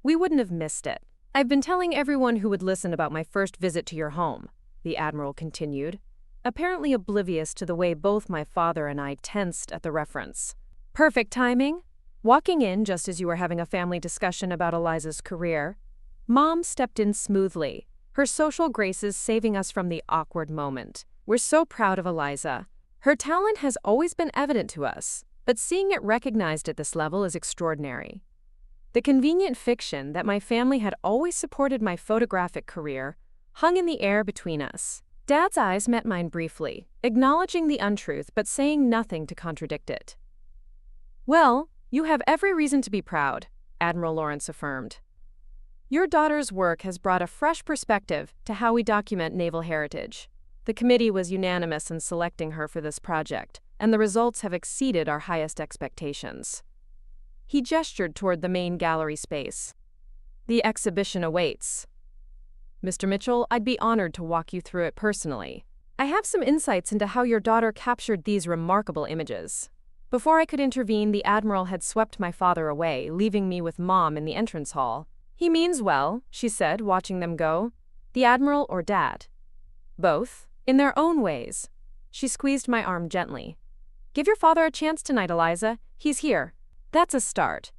We wouldn't have missed it. I've been telling everyone who would listen about my first visit to your home," the Admiral continued, apparently oblivious to the way both my father and I tensed at the reference. "Perfect timing. Walking in just as you were having a family discussion about Eliza's career, Mom stepped in smoothly, her social graces saving us from the awkward moment. We're so proud of Eliza. Her talent has always been evident to us, but seeing it recognized at this level is extraordinary. The convenient fiction that my family had always supported my photographic career hung in the air between us." Dad's eyes met mine briefly, acknowledging the untruth but saying nothing to contradict it. "Well, you have every reason to be proud," Admiral Lawrence affirmed. "Your daughter's work has brought a fresh perspective to how we document naval heritage. The committee was unanimous in selecting her for this project, and the results have exceeded our highest expectations." He gestured toward the main gallery space. "The exhibition awaits. Mr. Mitchell, I'd be honored to walk you through it personally. I have some insights into how your daughter captured these remarkable images." Before I could intervene, the Admiral had swept my father away, leaving me with Mom in the entrance hall. "He means well," she said, watching them go. "The Admiral or Dad?" "Both, in their own ways." She squeezed my arm gently. "Give your father a chance tonight, Eliza. He's here. That's a start."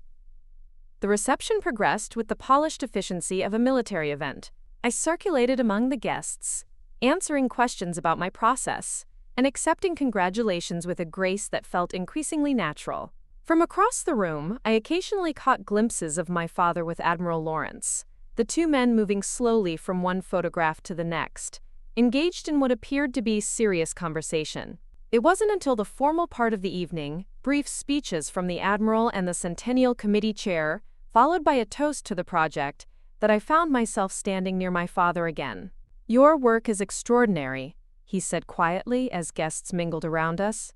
The reception progressed with the polished efficiency of a military event. I circulated among the guests, answering questions about my process, and accepting congratulations with a grace that felt increasingly natural. From across the room, I occasionally caught glimpses of my father with Admiral Lawrence, the two men moving slowly from one photograph to the next, engaged in what appeared to be serious conversation. It wasn't until the formal part of the evening, brief speeches from the Admiral and the Centennial Committee chair, followed by a toast to the project, that I found myself standing near my father again. "Your work is extraordinary," he said quietly as guests mingled around us.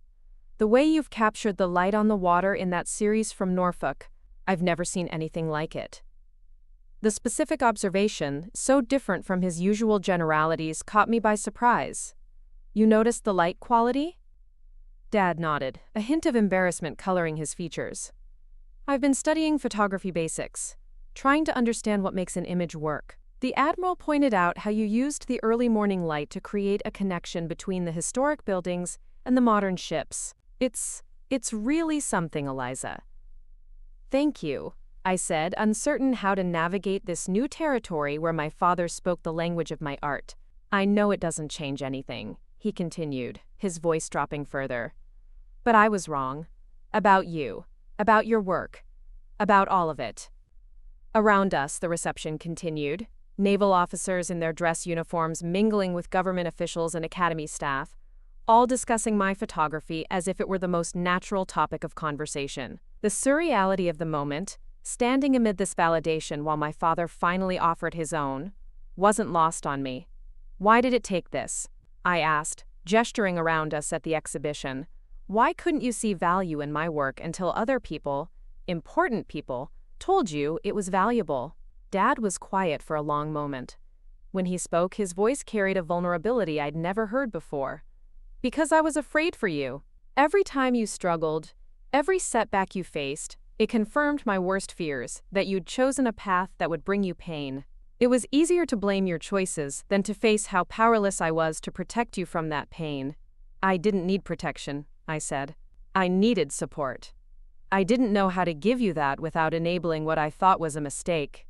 "The way you've captured the light on the water in that series from Norfolk, I've never seen anything like it." The specific observation, so different from his usual generalities, caught me by surprise. "You noticed the light quality?" Dad nodded, a hint of embarrassment coloring his features. "I've been studying photography basics, trying to understand what makes an image work." The Admiral pointed out how you used the early morning light to create a connection between the historic buildings and the modern ships. It's really something, Eliza." "Thank you," I said, uncertain how to navigate this new territory where my father spoke the language of my art. "I know it doesn't change anything," he continued, his voice dropping further. "But I was wrong. About you. About your work. About all of it." Around us, the reception continued, naval officers in their dress uniforms mingling with government officials and academy staff, all discussing my photography as if it were the most natural topic of conversation. The surreality of the moment, standing amid this validation while my father finally offered his own, wasn't lost on me. "Why did it take this?" I asked, gesturing around us at the exhibition. "Why couldn't you see value in my work until other people, important people, told you it was valuable?" Dad was quiet for a long moment. When he spoke, his voice carried a vulnerability I'd never heard before. "Because I was afraid for you. Every time you struggled, every setback you faced, it confirmed my worst fears, that you'd chosen a path that would bring you pain. It was easier to blame your choices than to face how powerless I was to protect you from that pain." "I didn't need protection," I said. "I needed support. I didn't know how to give you that without enabling what I thought was a mistake."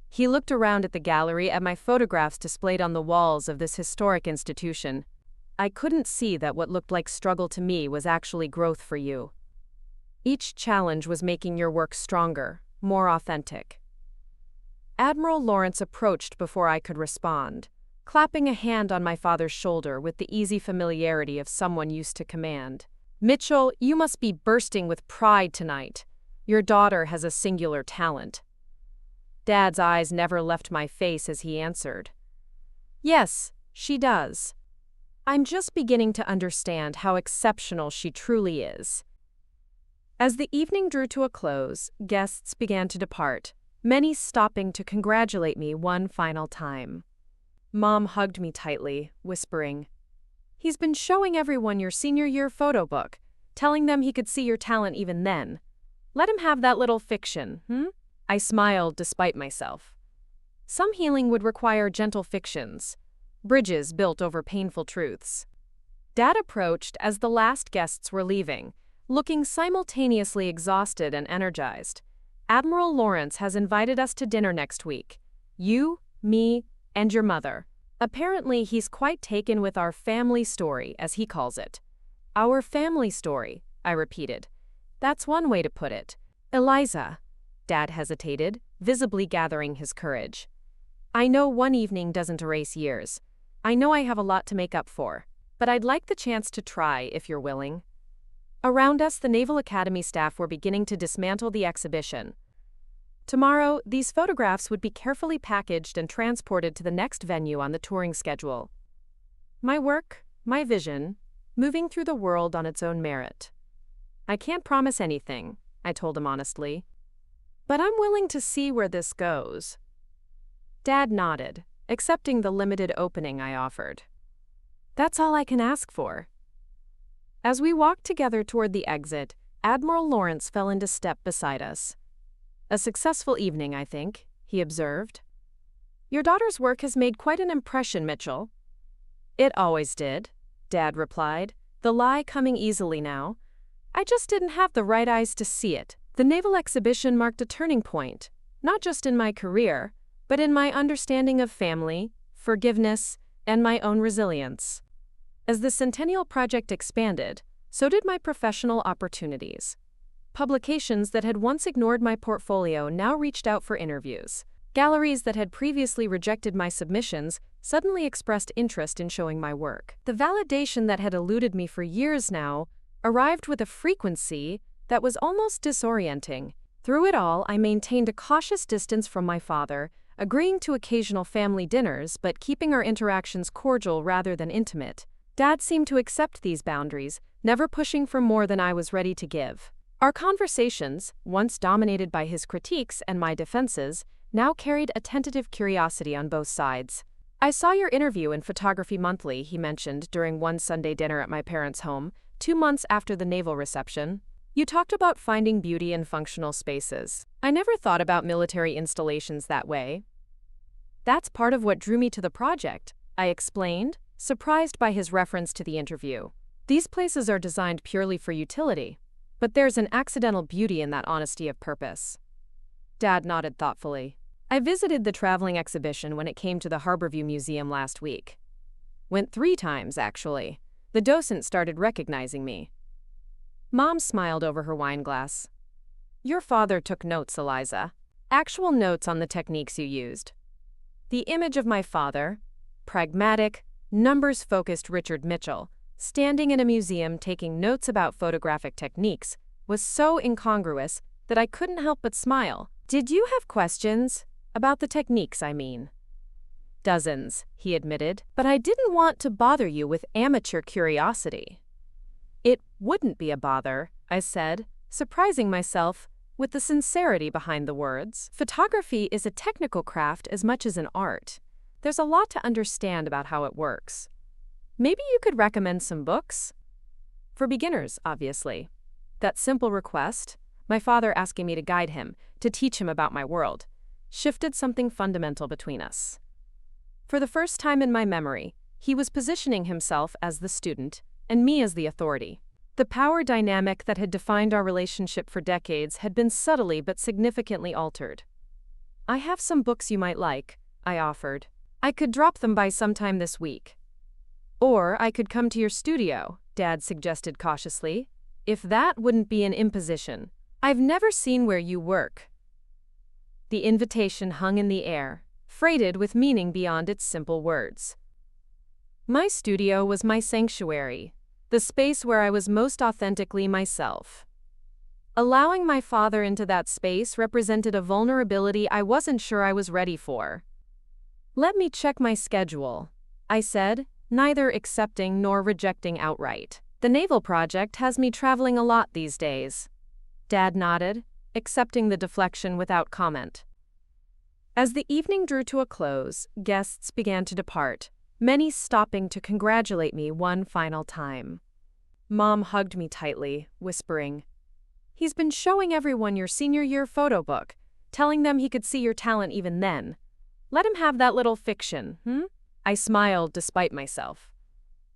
He looked around at the gallery at my photographs displayed on the walls of this historic institution. "I couldn't see that what looked like struggle to me was actually growth for you. Each challenge was making your work stronger, more authentic." Admiral Lawrence approached before I could respond, clapping a hand on my father's shoulder with the easy familiarity of someone used to command. "Mitchell, you must be bursting with pride tonight. Your daughter has a singular talent." Dad's eyes never left my face as he answered. "Yes, she does. I'm just beginning to understand how exceptional she truly is." As the evening drew to a close, guests began to depart, many stopping to congratulate me one final time. Mom hugged me tightly, whispering, "He's been showing everyone your senior year photo book, telling them he could see your talent even then. Let him have that little fiction, I smiled despite myself. Some healing would require gentle fictions, bridges built over painful truths. Dad approached as the last guests were leaving, looking simultaneously exhausted and energized. "Admiral Lawrence has invited us to dinner next week. You, me, and your mother. Apparently he's quite taken with our family story, as he calls it." "Our family story," I repeated. "That's one way to put it." "Eliza," Dad hesitated, visibly gathering his courage. "I know one evening doesn't erase years. I know I have a lot to make up for. But I'd like the chance to try, if you're willing." Around us, the Naval Academy staff were beginning to dismantle the exhibition. Tomorrow, these photographs would be carefully packaged and transported to the next venue on the touring schedule. My work, my vision, moving through the world on its own merit. "I can't promise anything," I told him honestly. "But I'm willing to see where this goes." Dad nodded, accepting the limited opening I offered. "That's all I can ask for." As we walked together toward the exit, Admiral Lawrence fell into step beside us. "A successful evening, I think," he observed. "Your daughter's work has made quite an impression, Mitchell." "It always did," Dad replied, the lie coming easily now. "I just didn't have the right eyes to see it, The naval exhibition marked a turning point, not just in my career, but in my understanding of family, forgiveness, and my own resilience. As the Centennial Project expanded, so did my professional opportunities. Publications that had once ignored my portfolio now reached out for interviews. Galleries that had previously rejected my submissions suddenly expressed interest in showing my work. The validation that had eluded me for years now arrived with a frequency that was almost disorienting. Through it all, I maintained a cautious distance from my father, agreeing to occasional family dinners but keeping our interactions cordial rather than intimate. Dad seemed to accept these boundaries, never pushing for more than I was ready to give. Our conversations, once dominated by his critiques and my defenses, now carried a tentative curiosity on both sides. "I saw your interview in Photography Monthly," he mentioned during one Sunday dinner at my parents' home, 2 months after the naval reception. "You talked about finding beauty in functional spaces. I never thought about military installations that way." "That's part of what drew me to the project," I explained, surprised by his reference to the interview. "These places are designed purely for utility, but there's an accidental beauty in that honesty of purpose." Dad nodded thoughtfully. "I visited the traveling exhibition when it came to the Harborview Museum last week. Went 3 times, actually. The docent started recognizing me." Mom smiled over her wine glass. "Your father took notes, Eliza. Actual notes on the techniques you used." The image of my father, pragmatic, numbers-focused Richard Mitchell, standing in a museum taking notes about photographic techniques, was so incongruous that I couldn't help but smile. "Did you have questions? About the techniques, I mean." "Dozens," he admitted, "but I didn't want to bother you with amateur curiosity." "It wouldn't be a bother," I said, surprising myself with the sincerity behind the words. "Photography is a technical craft as much as an art. There's a lot to understand about how it works. Maybe you could recommend some books?" For beginners, obviously. That simple request, my father asking me to guide him, to teach him about my world, shifted something fundamental between us. For the first time in my memory, he was positioning himself as the student and me as the authority. The power dynamic that had defined our relationship for decades had been subtly but significantly altered. "I have some books you might like," I offered. "I could drop them by sometime this week." "Or I could come to your studio," Dad suggested cautiously, "if that wouldn't be an imposition. I've never seen where you work." The invitation hung in the air, freighted with meaning beyond its simple words. My studio was my sanctuary, the space where I was most authentically myself. Allowing my father into that space represented a vulnerability I wasn't sure I was ready for. "Let me check my schedule," I said, neither accepting nor rejecting outright. "The naval project has me traveling a lot these days." Dad nodded, accepting the deflection without comment. As the evening drew to a close, guests began to depart, many stopping to congratulate me one final time. Mom hugged me tightly, whispering, "He's been showing everyone your senior year photo book, telling them he could see your talent even then. Let him have that little fiction, I smiled despite myself.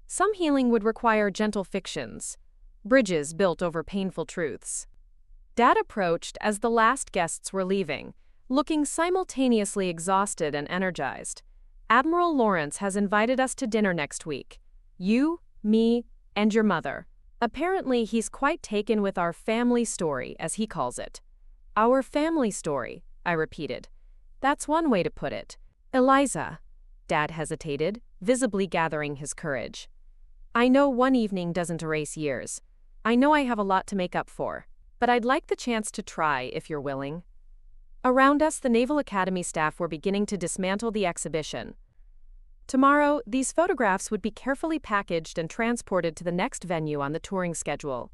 Some healing would require gentle fictions, bridges built over painful truths. Dad approached as the last guests were leaving, looking simultaneously exhausted and energized. "Admiral Lawrence has invited us to dinner next week. You, me, and your mother. Apparently he's quite taken with our family story, as he calls it." "Our family story," I repeated. "That's one way to put it." "Eliza," Dad hesitated, visibly gathering his courage. "I know one evening doesn't erase years. I know I have a lot to make up for. But I'd like the chance to try, if you're willing." Around us, the Naval Academy staff were beginning to dismantle the exhibition. Tomorrow, these photographs would be carefully packaged and transported to the next venue on the touring schedule.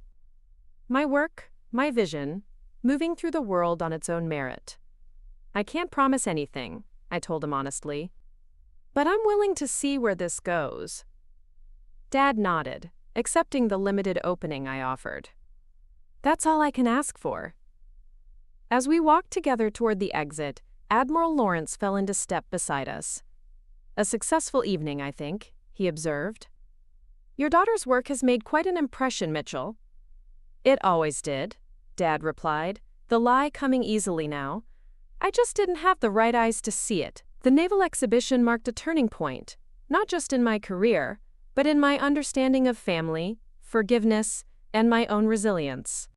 My work, my vision, moving through the world on its own merit. "I can't promise anything," I told him honestly. "But I'm willing to see where this goes." Dad nodded, accepting the limited opening I offered. "That's all I can ask for." As we walked together toward the exit, Admiral Lawrence fell into step beside us. "A successful evening, I think," he observed. "Your daughter's work has made quite an impression, Mitchell." "It always did," Dad replied, the lie coming easily now. I just didn't have the right eyes to see it. The naval exhibition marked a turning point, not just in my career, but in my understanding of family, forgiveness, and my own resilience.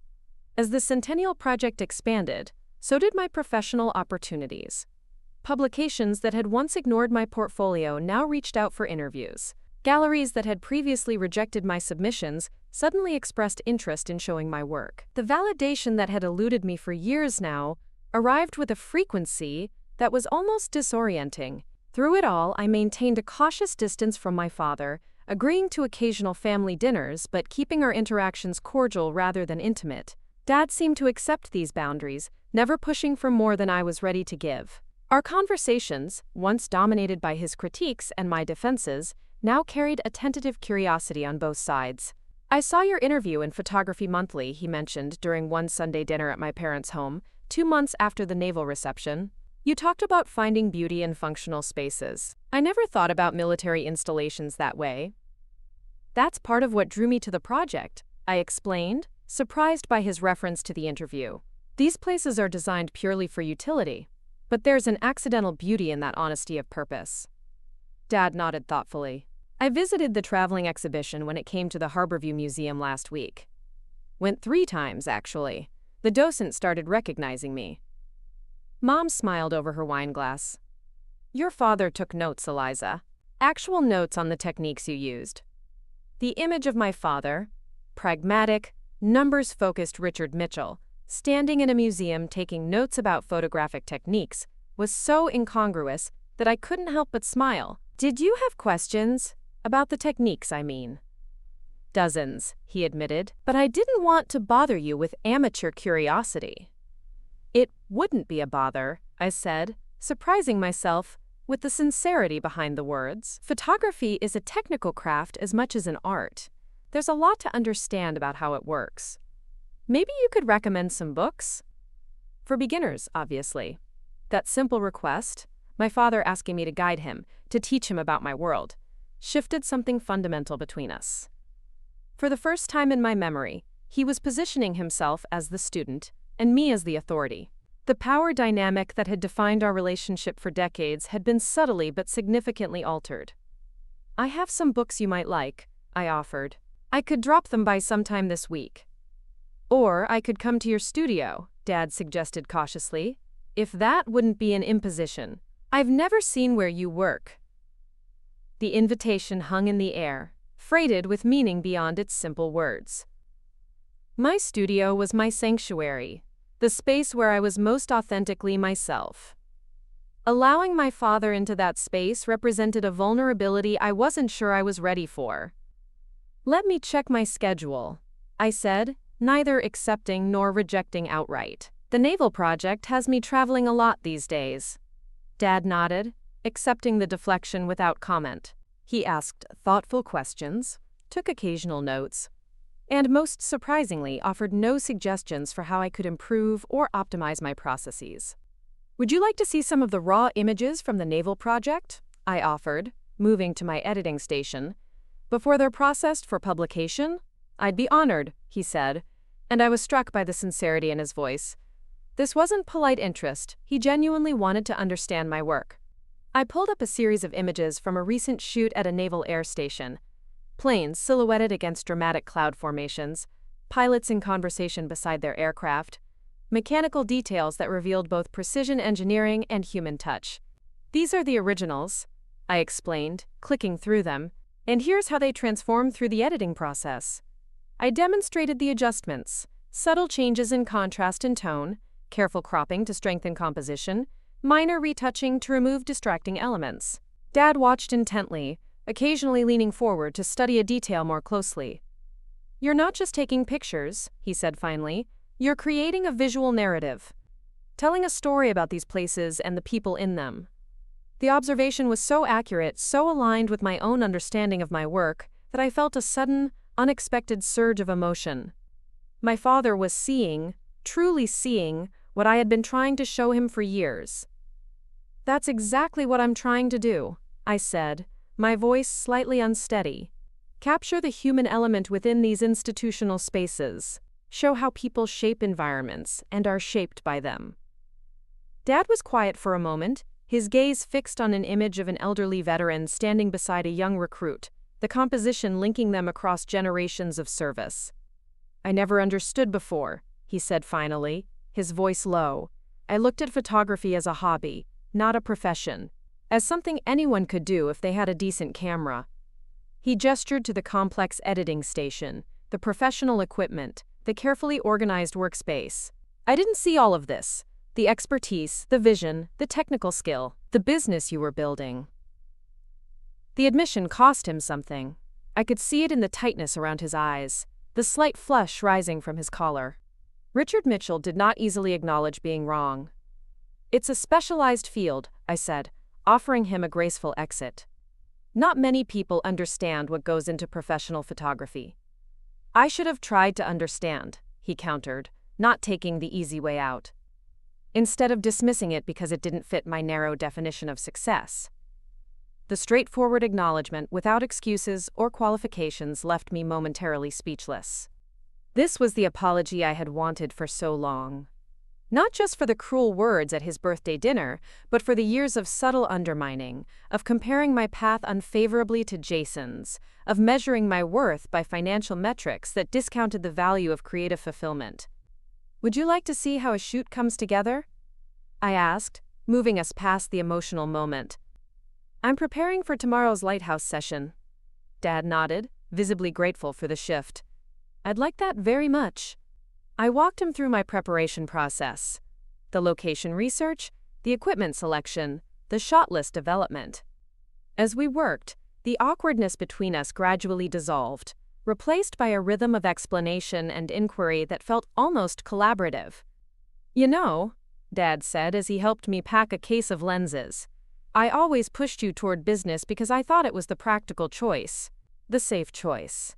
As the Centennial Project expanded, so did my professional opportunities. Publications that had once ignored my portfolio now reached out for interviews. Galleries that had previously rejected my submissions suddenly expressed interest in showing my work. The validation that had eluded me for years now arrived with a frequency that was almost disorienting. Through it all, I maintained a cautious distance from my father, agreeing to occasional family dinners but keeping our interactions cordial rather than intimate. Dad seemed to accept these boundaries, never pushing for more than I was ready to give. Our conversations, once dominated by his critiques and my defenses, now carried a tentative curiosity on both sides. "I saw your interview in Photography Monthly," he mentioned during one Sunday dinner at my parents' home, 2 months after the naval reception. "You talked about finding beauty in functional spaces. I never thought about military installations that way." "That's part of what drew me to the project," I explained, surprised by his reference to the interview. "These places are designed purely for utility, but there's an accidental beauty in that honesty of purpose." Dad nodded thoughtfully. "I visited the traveling exhibition when it came to the Harborview Museum last week. Went 3 times, actually. The docent started recognizing me." Mom smiled over her wine glass. "Your father took notes, Eliza. Actual notes on the techniques you used." The image of my father, pragmatic, numbers-focused Richard Mitchell, standing in a museum taking notes about photographic techniques, was so incongruous that I couldn't help but smile. "Did you have questions? About the techniques, I mean." "Dozens," he admitted, "but I didn't want to bother you with amateur curiosity." "It wouldn't be a bother," I said, surprising myself with the sincerity behind the words. "Photography is a technical craft as much as an art. There's a lot to understand about how it works. Maybe you could recommend some books?" For beginners, obviously. That simple request, my father asking me to guide him, to teach him about my world, shifted something fundamental between us. For the first time in my memory, he was positioning himself as the student and me as the authority. The power dynamic that had defined our relationship for decades had been subtly but significantly altered. "I have some books you might like," I offered. "I could drop them by sometime this week." "Or I could come to your studio," Dad suggested cautiously, "if that wouldn't be an imposition. I've never seen where you work." The invitation hung in the air, freighted with meaning beyond its simple words. My studio was my sanctuary, the space where I was most authentically myself. Allowing my father into that space represented a vulnerability I wasn't sure I was ready for. "Let me check my schedule," I said, neither accepting nor rejecting outright. "The naval project has me traveling a lot these days." Dad nodded, accepting the deflection without comment. He asked thoughtful questions, took occasional notes, and most surprisingly offered no suggestions for how I could improve or optimize my processes. "Would you like to see some of the raw images from the naval project?" I offered, moving to my editing station. "Before they're processed for publication?" "I'd be honored," he said, and I was struck by the sincerity in his voice. This wasn't polite interest, he genuinely wanted to understand my work. I pulled up a series of images from a recent shoot at a naval air station. Planes silhouetted against dramatic cloud formations, pilots in conversation beside their aircraft, mechanical details that revealed both precision engineering and human touch. "These are the originals," I explained, clicking through them, "and here's how they transform through the editing process." I demonstrated the adjustments, subtle changes in contrast and tone, careful cropping to strengthen composition, minor retouching to remove distracting elements. Dad watched intently, occasionally leaning forward to study a detail more closely. "You're not just taking pictures," he said finally, "you're creating a visual narrative, telling a story about these places and the people in them." The observation was so accurate, so aligned with my own understanding of my work, that I felt a sudden, unexpected surge of emotion. My father was seeing, truly seeing, what I had been trying to show him for years. "That's exactly what I'm trying to do," I said, my voice slightly unsteady. "Capture the human element within these institutional spaces." show how people shape environments and are shaped by them. Dad was quiet for a moment, his gaze fixed on an image of an elderly veteran standing beside a young recruit, the composition linking them across generations of service. "I never understood before," he said finally, his voice low. "I looked at photography as a hobby, not a profession, as something anyone could do if they had a decent camera." He gestured to the complex editing station, the professional equipment, the carefully organized workspace. "I didn't see all of this. The expertise, the vision, the technical skill, the business you were building." The admission cost him something. I could see it in the tightness around his eyes, the slight flush rising from his collar. Richard Mitchell did not easily acknowledge being wrong. "It's a specialized field," I said, offering him a graceful exit. "Not many people understand what goes into professional photography." "I should have tried to understand," he countered, not taking the easy way out. Instead of dismissing it because it didn't fit my narrow definition of success. The straightforward acknowledgement without excuses or qualifications left me momentarily speechless. This was the apology I had wanted for so long. Not just for the cruel words at his birthday dinner, but for the years of subtle undermining, of comparing my path unfavorably to Jason's, of measuring my worth by financial metrics that discounted the value of creative fulfillment. "Would you like to see how a shoot comes together?" I asked, moving us past the emotional moment. "I'm preparing for tomorrow's lighthouse session." Dad nodded, visibly grateful for the shift. "I'd like that very much." I walked him through my preparation process. The location research, the equipment selection, the shot list development. As we worked, the awkwardness between us gradually dissolved, replaced by a rhythm of explanation and inquiry that felt almost collaborative. "You know," Dad said as he helped me pack a case of lenses, "I always pushed you toward business because I thought it was the practical choice, the safe choice."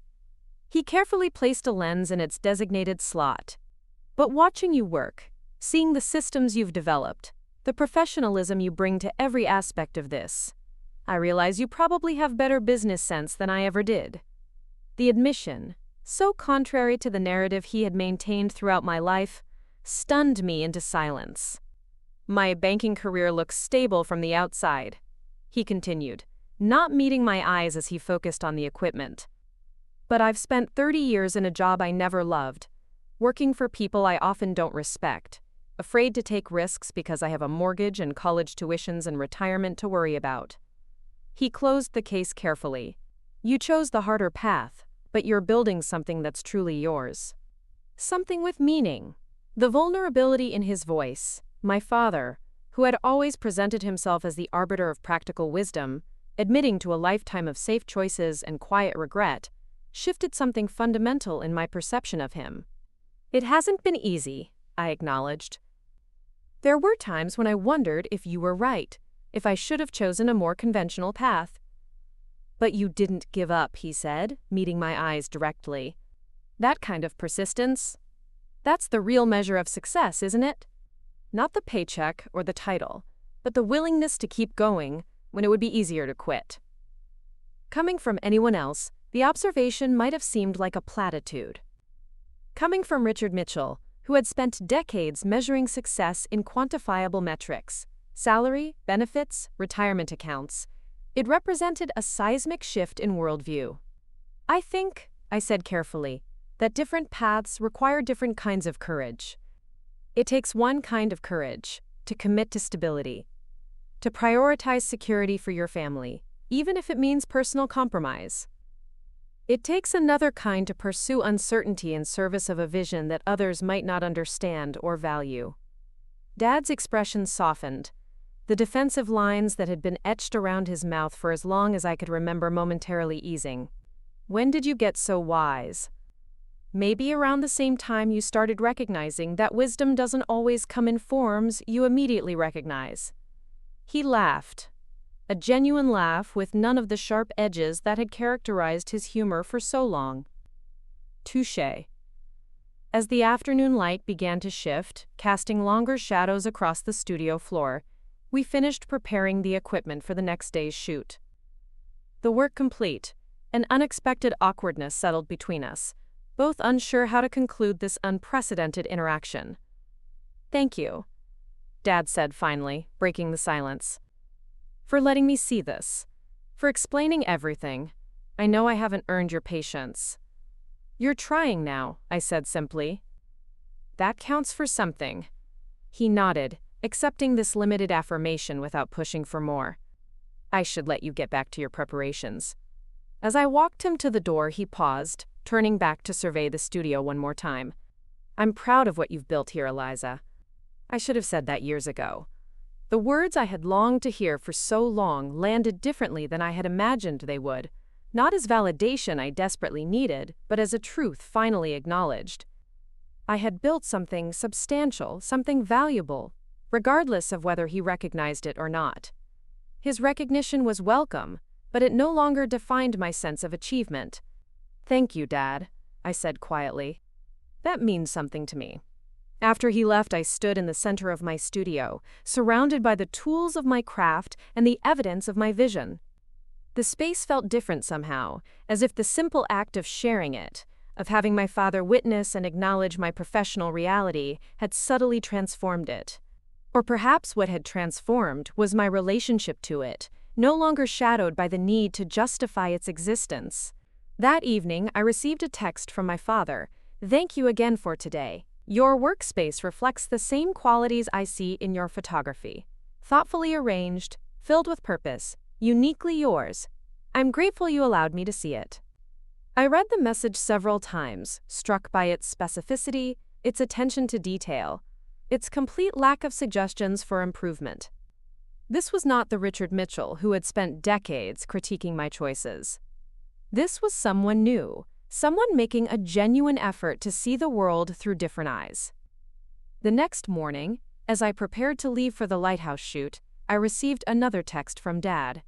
He carefully placed a lens in its designated slot. "But watching you work, seeing the systems you've developed, the professionalism you bring to every aspect of this, I realize you probably have better business sense than I ever did." The admission, so contrary to the narrative he had maintained throughout my life, stunned me into silence. "My banking career looks stable from the outside," he continued, not meeting my eyes as he focused on the equipment. "But I've spent 30 years in a job I never loved, working for people I often don't respect, afraid to take risks because I have a mortgage and college tuitions and retirement to worry about." He closed the case carefully. "You chose the harder path, but you're building something that's truly yours. Something with meaning." The vulnerability in his voice, my father, who had always presented himself as the arbiter of practical wisdom, admitting to a lifetime of safe choices and quiet regret, shifted something fundamental in my perception of him. "It hasn't been easy," I acknowledged. "There were times when I wondered if you were right, if I should have chosen a more conventional path." "But you didn't give up," he said, meeting my eyes directly. "That kind of persistence, that's the real measure of success, isn't it? Not the paycheck or the title, but the willingness to keep going when it would be easier to quit." Coming from anyone else, the observation might have seemed like a platitude. Coming from Richard Mitchell, who had spent decades measuring success in quantifiable metrics, salary, benefits, retirement accounts, it represented a seismic shift in worldview. "I think," I said carefully, "that different paths require different kinds of courage. It takes one kind of courage, to commit to stability, to prioritize security for your family, even if it means personal compromise. It takes another kind to pursue uncertainty in service of a vision that others might not understand or value." Dad's expression softened, the defensive lines that had been etched around his mouth for as long as I could remember momentarily easing. "When did you get so wise?" "Maybe around the same time you started recognizing that wisdom doesn't always come in forms you immediately recognize." He laughed, a genuine laugh with none of the sharp edges that had characterized his humor for so long. "Touché." As the afternoon light began to shift, casting longer shadows across the studio floor, we finished preparing the equipment for the next day's shoot. The work complete, an unexpected awkwardness settled between us, both unsure how to conclude this unprecedented interaction. "Thank you," Dad said finally, breaking the silence. "For letting me see this. For explaining everything. I know I haven't earned your patience." "You're trying now," I said simply. "That counts for something." He nodded, accepting this limited affirmation without pushing for more. "I should let you get back to your preparations." As I walked him to the door, he paused, turning back to survey the studio one more time. "I'm proud of what you've built here, Eliza." I should have said that years ago. The words I had longed to hear for so long landed differently than I had imagined they would, not as validation I desperately needed, but as a truth finally acknowledged. I had built something substantial, something valuable, regardless of whether he recognized it or not. His recognition was welcome, but it no longer defined my sense of achievement. "Thank you, Dad," I said quietly. "That means something to me." After he left, I stood in the center of my studio, surrounded by the tools of my craft and the evidence of my vision. The space felt different somehow, as if the simple act of sharing it, of having my father witness and acknowledge my professional reality, had subtly transformed it. Or perhaps what had transformed was my relationship to it, no longer shadowed by the need to justify its existence. That evening, I received a text from my father. "Thank you again for today. Your workspace reflects the same qualities I see in your photography. Thoughtfully arranged, filled with purpose, uniquely yours. I'm grateful you allowed me to see it." I read the message several times, struck by its specificity, its attention to detail, its complete lack of suggestions for improvement. This was not the Richard Mitchell who had spent decades critiquing my choices. This was someone new. Someone making a genuine effort to see the world through different eyes. The next morning, as I prepared to leave for the lighthouse shoot, I received another text from Dad.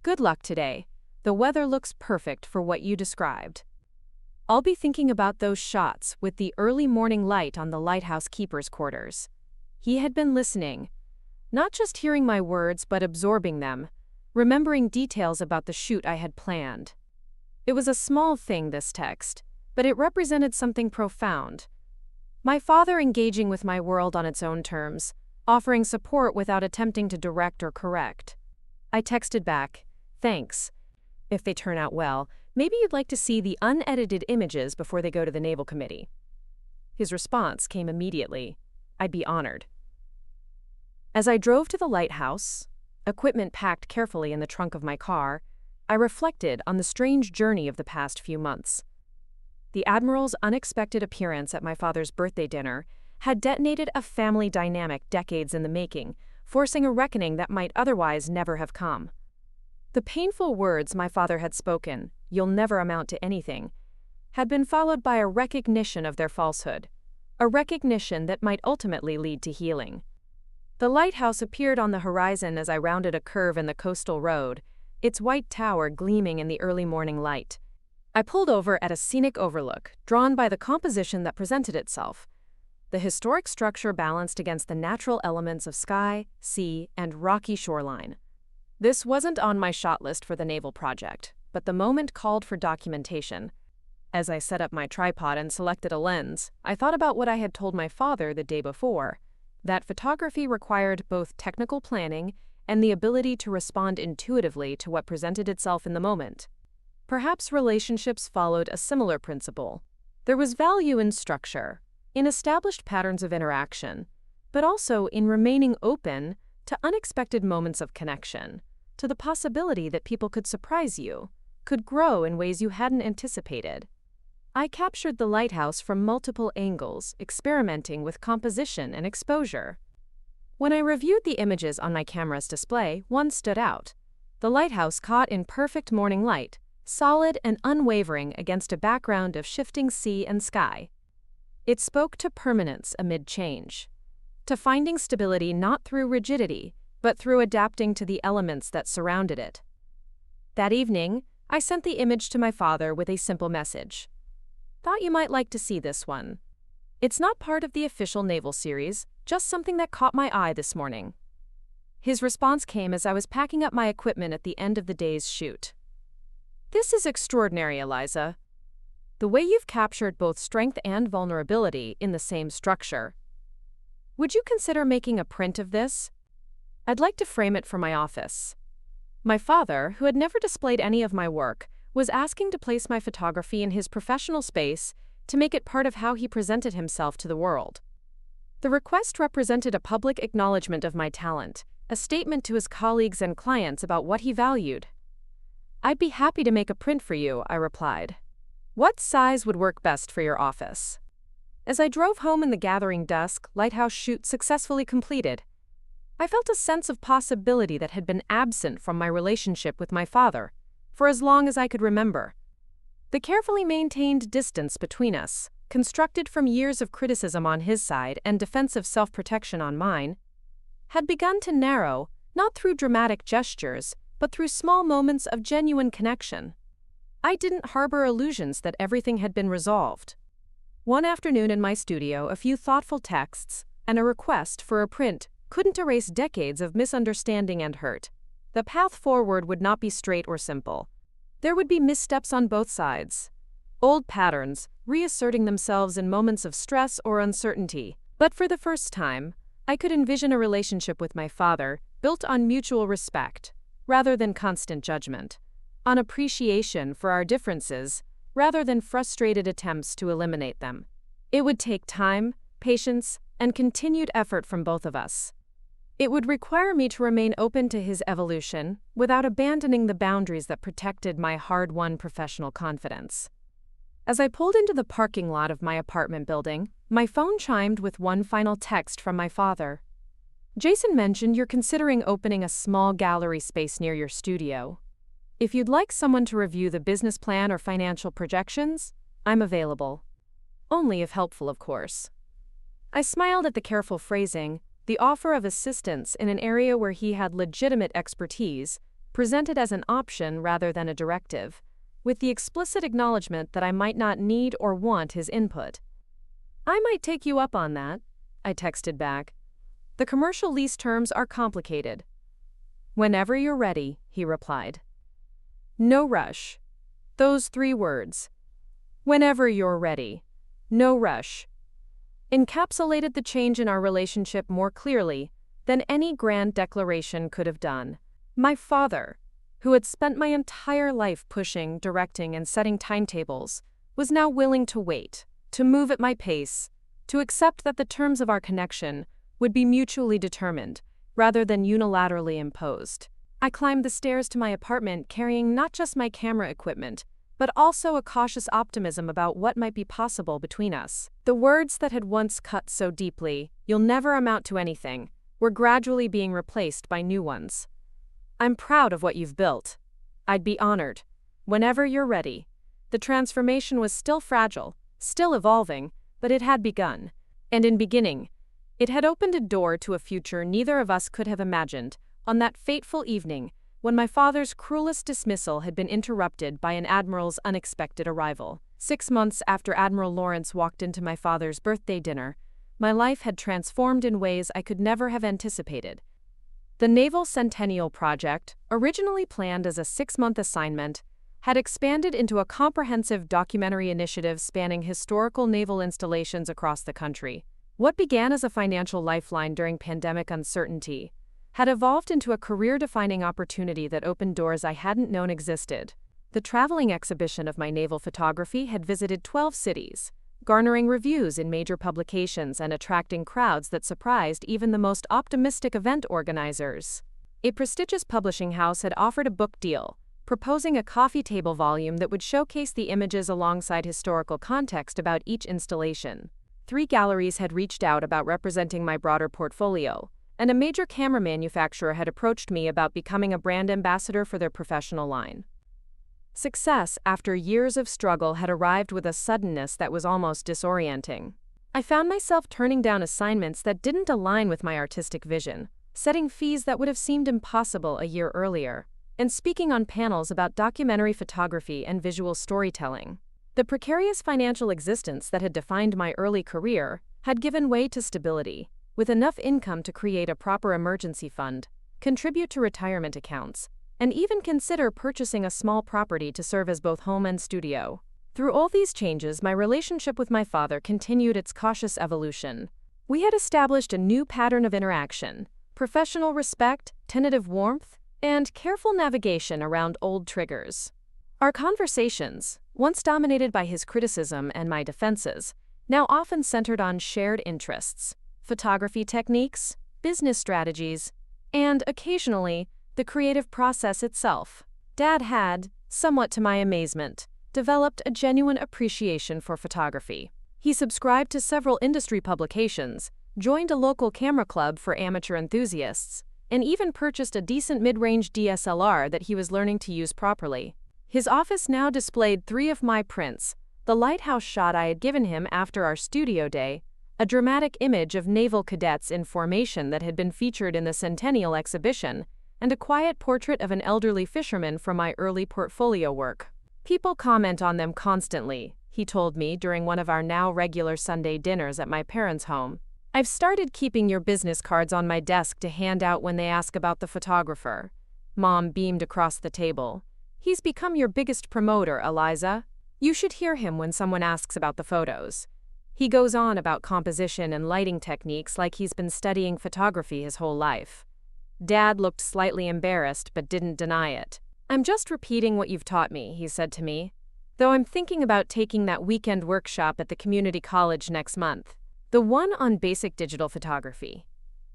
"Good luck today. The weather looks perfect for what you described. I'll be thinking about those shots with the early morning light on the lighthouse keeper's quarters." He had been listening, not just hearing my words but absorbing them, remembering details about the shoot I had planned. It was a small thing, this text, but it represented something profound. My father engaging with my world on its own terms, offering support without attempting to direct or correct. I texted back, "Thanks. If they turn out well, maybe you'd like to see the unedited images before they go to the Naval Committee." His response came immediately. "I'd be honored." As I drove to the lighthouse, equipment packed carefully in the trunk of my car, I reflected on the strange journey of the past few months. The Admiral's unexpected appearance at my father's birthday dinner had detonated a family dynamic decades in the making, forcing a reckoning that might otherwise never have come. The painful words my father had spoken, "You'll never amount to anything," had been followed by a recognition of their falsehood, a recognition that might ultimately lead to healing. The lighthouse appeared on the horizon as I rounded a curve in the coastal road, its white tower gleaming in the early morning light. I pulled over at a scenic overlook, drawn by the composition that presented itself. The historic structure balanced against the natural elements of sky, sea, and rocky shoreline. This wasn't on my shot list for the naval project, but the moment called for documentation. As I set up my tripod and selected a lens, I thought about what I had told my father the day before, that photography required both technical planning and the ability to respond intuitively to what presented itself in the moment. Perhaps relationships followed a similar principle. There was value in structure, in established patterns of interaction, but also in remaining open to unexpected moments of connection, to the possibility that people could surprise you, could grow in ways you hadn't anticipated. I captured the lighthouse from multiple angles, experimenting with composition and exposure. When I reviewed the images on my camera's display, one stood out. The lighthouse caught in perfect morning light, solid and unwavering against a background of shifting sea and sky. It spoke to permanence amid change, to finding stability not through rigidity, but through adapting to the elements that surrounded it. That evening, I sent the image to my father with a simple message. "Thought you might like to see this one. It's not part of the official naval series, just something that caught my eye this morning." His response came as I was packing up my equipment at the end of the day's shoot. "This is extraordinary, Eliza. The way you've captured both strength and vulnerability in the same structure. Would you consider making a print of this? I'd like to frame it for my office. My father, who had never displayed any of my work, was asking to place my photography in his professional space to make it part of how he presented himself to the world. The request represented a public acknowledgement of my talent, a statement to his colleagues and clients about what he valued. I'd be happy to make a print for you, I replied. What size would work best for your office? As I drove home in the gathering dusk, lighthouse shoot successfully completed, I felt a sense of possibility that had been absent from my relationship with my father for as long as I could remember. The carefully maintained distance between us, constructed from years of criticism on his side and defensive self-protection on mine, had begun to narrow, not through dramatic gestures, but through small moments of genuine connection. I didn't harbor illusions that everything had been resolved. One afternoon in my studio, a few thoughtful texts and a request for a print couldn't erase decades of misunderstanding and hurt. The path forward would not be straight or simple. There would be missteps on both sides. Old patterns, reasserting themselves in moments of stress or uncertainty. But for the first time, I could envision a relationship with my father built on mutual respect, rather than constant judgment, on appreciation for our differences, rather than frustrated attempts to eliminate them. It would take time, patience, and continued effort from both of us. It would require me to remain open to his evolution without abandoning the boundaries that protected my hard-won professional confidence. As I pulled into the parking lot of my apartment building, my phone chimed with one final text from my father. Jason mentioned you're considering opening a small gallery space near your studio. If you'd like someone to review the business plan or financial projections, I'm available. Only if helpful, of course. I smiled at the careful phrasing, the offer of assistance in an area where he had legitimate expertise, presented as an option rather than a directive, with the explicit acknowledgement that I might not need or want his input. I might take you up on that, I texted back. The commercial lease terms are complicated. Whenever you're ready, he replied. No rush. Those 3 words. Whenever you're ready. No rush. Encapsulated the change in our relationship more clearly than any grand declaration could have done. My father, who had spent my entire life pushing, directing, and setting timetables, was now willing to wait, to move at my pace, to accept that the terms of our connection would be mutually determined, rather than unilaterally imposed. I climbed the stairs to my apartment carrying not just my camera equipment, but also a cautious optimism about what might be possible between us. The words that had once cut so deeply, "You'll never amount to anything," were gradually being replaced by new ones. I'm proud of what you've built. I'd be honored. Whenever you're ready. The transformation was still fragile, still evolving, but it had begun. And in beginning, it had opened a door to a future neither of us could have imagined. On that fateful evening, when my father's cruelest dismissal had been interrupted by an Admiral's unexpected arrival. 6 months after Admiral Lawrence walked into my father's birthday dinner, my life had transformed in ways I could never have anticipated. The Naval Centennial Project, originally planned as a 6-month assignment, had expanded into a comprehensive documentary initiative spanning historical naval installations across the country. What began as a financial lifeline during pandemic uncertainty had evolved into a career-defining opportunity that opened doors I hadn't known existed. The traveling exhibition of my naval photography had visited 12 cities, garnering reviews in major publications and attracting crowds that surprised even the most optimistic event organizers. A prestigious publishing house had offered a book deal, proposing a coffee table volume that would showcase the images alongside historical context about each installation. 3 galleries had reached out about representing my broader portfolio, and a major camera manufacturer had approached me about becoming a brand ambassador for their professional line. Success, after years of struggle, had arrived with a suddenness that was almost disorienting. I found myself turning down assignments that didn't align with my artistic vision, setting fees that would have seemed impossible a year earlier, and speaking on panels about documentary photography and visual storytelling. The precarious financial existence that had defined my early career had given way to stability, with enough income to create a proper emergency fund, contribute to retirement accounts, and even consider purchasing a small property to serve as both home and studio. Through all these changes, my relationship with my father continued its cautious evolution. We had established a new pattern of interaction: professional respect, tentative warmth, and careful navigation around old triggers. Our conversations, once dominated by his criticism and my defenses, now often centered on shared interests: photography techniques, business strategies, and, occasionally, the creative process itself. Dad had, somewhat to my amazement, developed a genuine appreciation for photography. He subscribed to several industry publications, joined a local camera club for amateur enthusiasts, and even purchased a decent mid-range DSLR that he was learning to use properly. His office now displayed 3 of my prints: the lighthouse shot I had given him after our studio day, a dramatic image of naval cadets in formation that had been featured in the Centennial exhibition, and a quiet portrait of an elderly fisherman from my early portfolio work. "People comment on them constantly," he told me during one of our now regular Sunday dinners at my parents' home. "I've started keeping your business cards on my desk to hand out when they ask about the photographer." Mom beamed across the table. "He's become your biggest promoter, Eliza. You should hear him when someone asks about the photos. He goes on about composition and lighting techniques like he's been studying photography his whole life." Dad looked slightly embarrassed but didn't deny it. "I'm just repeating what you've taught me," he said to me, "though I'm thinking about taking that weekend workshop at the community college next month. The one on basic digital photography."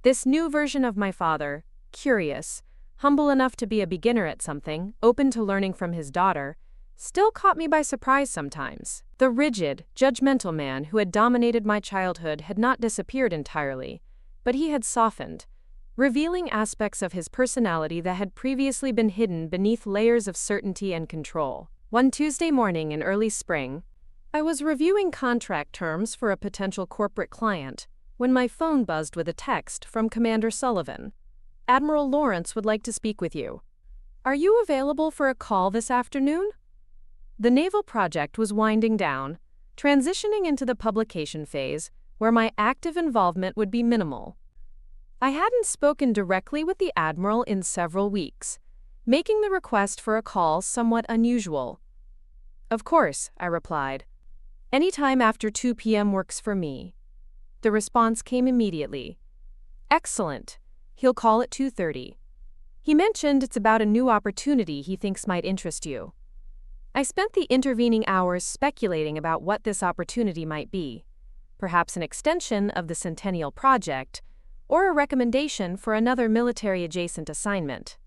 This new version of my father, curious, humble enough to be a beginner at something, open to learning from his daughter, still caught me by surprise sometimes. The rigid, judgmental man who had dominated my childhood had not disappeared entirely, but he had softened, revealing aspects of his personality that had previously been hidden beneath layers of certainty and control. One Tuesday morning in early spring, I was reviewing contract terms for a potential corporate client when my phone buzzed with a text from Commander Sullivan. "Admiral Lawrence would like to speak with you. Are you available for a call this afternoon?" The naval project was winding down, transitioning into the publication phase, where my active involvement would be minimal. I hadn't spoken directly with the Admiral in several weeks, making the request for a call somewhat unusual. "Of course," I replied. "Any time after 2 p.m. works for me." The response came immediately. "Excellent. He'll call at 2:30. He mentioned it's about a new opportunity he thinks might interest you." I spent the intervening hours speculating about what this opportunity might be. Perhaps an extension of the Centennial project, or a recommendation for another military-adjacent assignment.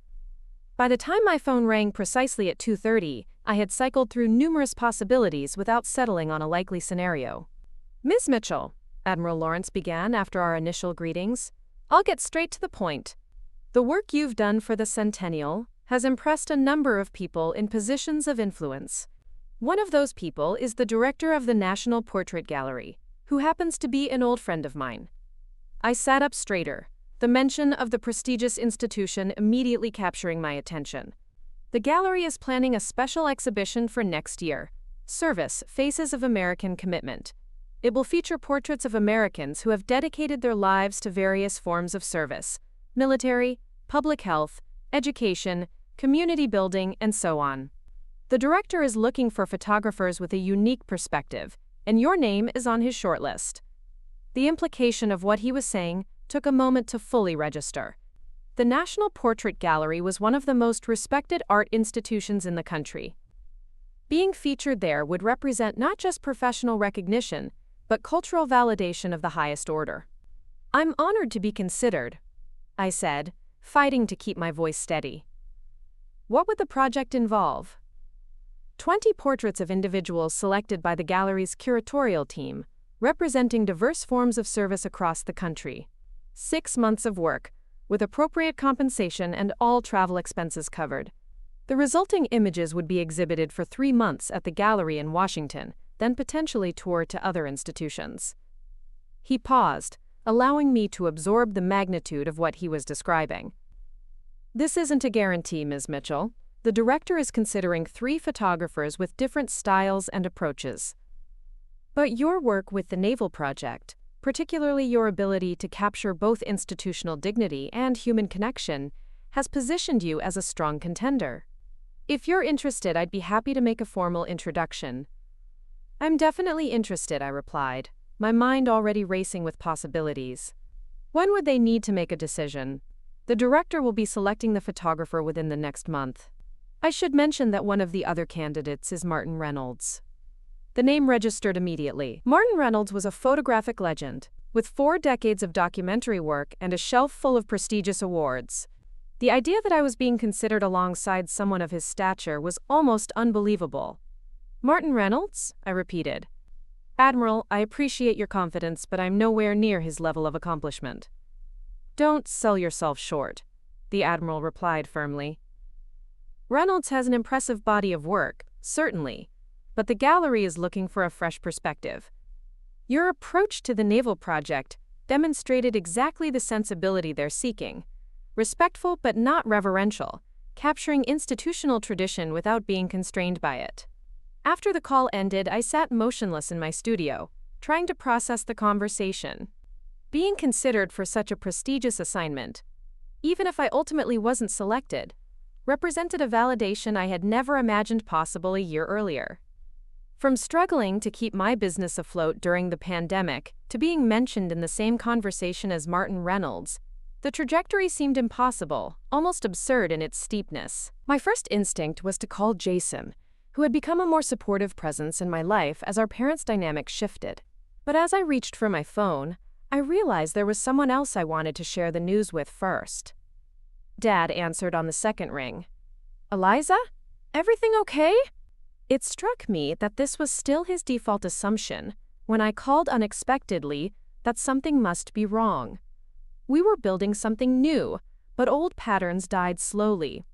By the time my phone rang precisely at 2:30, I had cycled through numerous possibilities without settling on a likely scenario. "Ms. Mitchell," Admiral Lawrence began after our initial greetings, "I'll get straight to the point. The work you've done for the Centennial has impressed a number of people in positions of influence. One of those people is the director of the National Portrait Gallery, who happens to be an old friend of mine." I sat up straighter, the mention of the prestigious institution immediately capturing my attention. "The gallery is planning a special exhibition for next year, Service, Faces of American Commitment. It will feature portraits of Americans who have dedicated their lives to various forms of service: military, public health, education, community building, and so on. The director is looking for photographers with a unique perspective, and your name is on his shortlist." The implication of what he was saying took a moment to fully register. The National Portrait Gallery was one of the most respected art institutions in the country. Being featured there would represent not just professional recognition, but cultural validation of the highest order. "I'm honored to be considered," I said, fighting to keep my voice steady. "What would the project involve?" 20 portraits of individuals selected by the gallery's curatorial team, representing diverse forms of service across the country. 6 months of work, with appropriate compensation and all travel expenses covered. The resulting images would be exhibited for 3 months at the gallery in Washington, then potentially toured to other institutions. He paused, allowing me to absorb the magnitude of what he was describing. "This isn't a guarantee, Ms. Mitchell. The director is considering 3 photographers with different styles and approaches. But your work with the Naval Project, particularly your ability to capture both institutional dignity and human connection, has positioned you as a strong contender. If you're interested, I'd be happy to make a formal introduction. I'm definitely interested, I replied, my mind already racing with possibilities. When would they need to make a decision? The director will be selecting the photographer within the next month. I should mention that one of the other candidates is Martin Reynolds. The name registered immediately. Martin Reynolds was a photographic legend, with 4 decades of documentary work and a shelf full of prestigious awards. The idea that I was being considered alongside someone of his stature was almost unbelievable. Martin Reynolds? I repeated. Admiral, I appreciate your confidence, but I'm nowhere near his level of accomplishment. Don't sell yourself short, the Admiral replied firmly. Reynolds has an impressive body of work, certainly, but the gallery is looking for a fresh perspective. Your approach to the naval project demonstrated exactly the sensibility they're seeking. Respectful but not reverential, capturing institutional tradition without being constrained by it. After the call ended, I sat motionless in my studio, trying to process the conversation. Being considered for such a prestigious assignment, even if I ultimately wasn't selected, represented a validation I had never imagined possible a year earlier. From struggling to keep my business afloat during the pandemic to being mentioned in the same conversation as Martin Reynolds, the trajectory seemed impossible, almost absurd in its steepness. My first instinct was to call Jason, who had become a more supportive presence in my life as our parents' dynamic shifted. But as I reached for my phone, I realized there was someone else I wanted to share the news with first. Dad answered on the second ring. Eliza? Everything okay? It struck me that this was still his default assumption when I called unexpectedly that something must be wrong. We were building something new, but old patterns died slowly.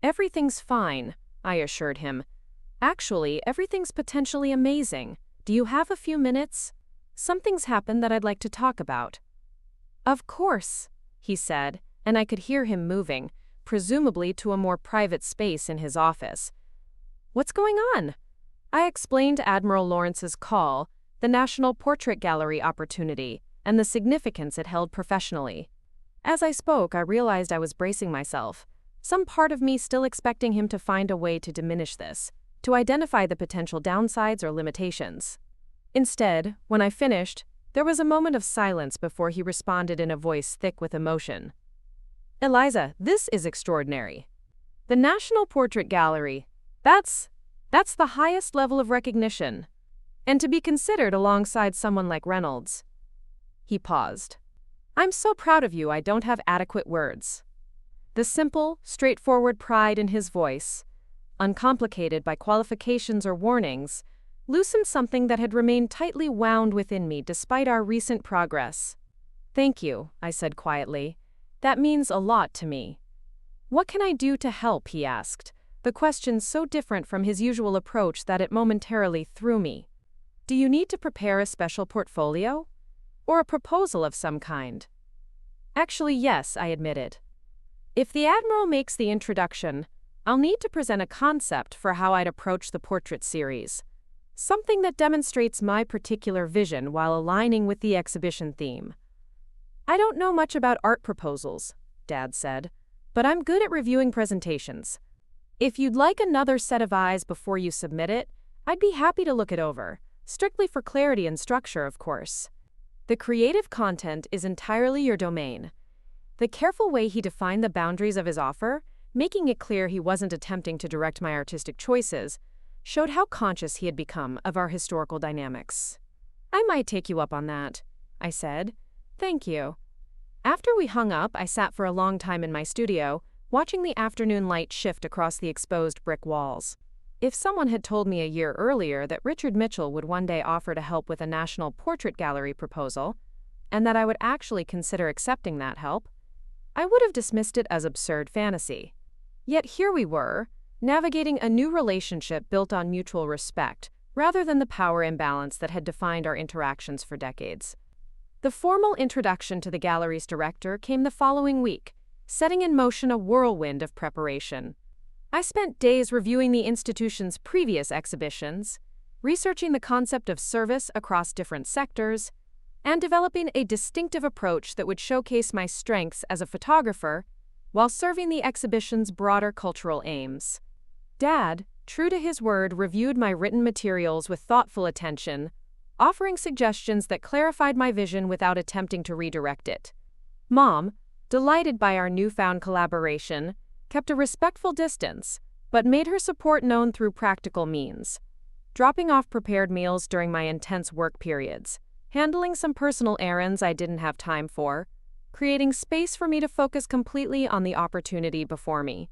Everything's fine, I assured him. Actually, everything's potentially amazing. Do you have a few minutes? Something's happened that I'd like to talk about. Of course, he said, and I could hear him moving, presumably to a more private space in his office. What's going on? I explained Admiral Lawrence's call, the National Portrait Gallery opportunity, and the significance it held professionally. As I spoke, I realized I was bracing myself, some part of me still expecting him to find a way to diminish this, to identify the potential downsides or limitations. Instead, when I finished, there was a moment of silence before he responded in a voice thick with emotion. Eliza, this is extraordinary. The National Portrait Gallery, that's the highest level of recognition. And to be considered alongside someone like Reynolds. He paused. I'm so proud of you, I don't have adequate words. The simple, straightforward pride in his voice, uncomplicated by qualifications or warnings, loosened something that had remained tightly wound within me despite our recent progress. Thank you, I said quietly. That means a lot to me. What can I do to help, he asked, the question so different from his usual approach that it momentarily threw me. Do you need to prepare a special portfolio? Or a proposal of some kind? Actually, yes, I admitted. If the Admiral makes the introduction, I'll need to present a concept for how I'd approach the portrait series. Something that demonstrates my particular vision while aligning with the exhibition theme. I don't know much about art proposals, Dad said, but I'm good at reviewing presentations. If you'd like another set of eyes before you submit it, I'd be happy to look it over, strictly for clarity and structure, of course. The creative content is entirely your domain. The careful way he defined the boundaries of his offer, making it clear he wasn't attempting to direct my artistic choices, showed how conscious he had become of our historical dynamics. I might take you up on that, I said. Thank you. After we hung up, I sat for a long time in my studio, watching the afternoon light shift across the exposed brick walls. If someone had told me a year earlier that Richard Mitchell would one day offer to help with a National Portrait Gallery proposal, and that I would actually consider accepting that help, I would have dismissed it as absurd fantasy. Yet here we were, navigating a new relationship built on mutual respect, rather than the power imbalance that had defined our interactions for decades. The formal introduction to the gallery's director came the following week, setting in motion a whirlwind of preparation. I spent days reviewing the institution's previous exhibitions, researching the concept of service across different sectors, and developing a distinctive approach that would showcase my strengths as a photographer while serving the exhibition's broader cultural aims. Dad, true to his word, reviewed my written materials with thoughtful attention, offering suggestions that clarified my vision without attempting to redirect it. Mom, delighted by our newfound collaboration, kept a respectful distance, but made her support known through practical means. Dropping off prepared meals during my intense work periods, handling some personal errands I didn't have time for, creating space for me to focus completely on the opportunity before me.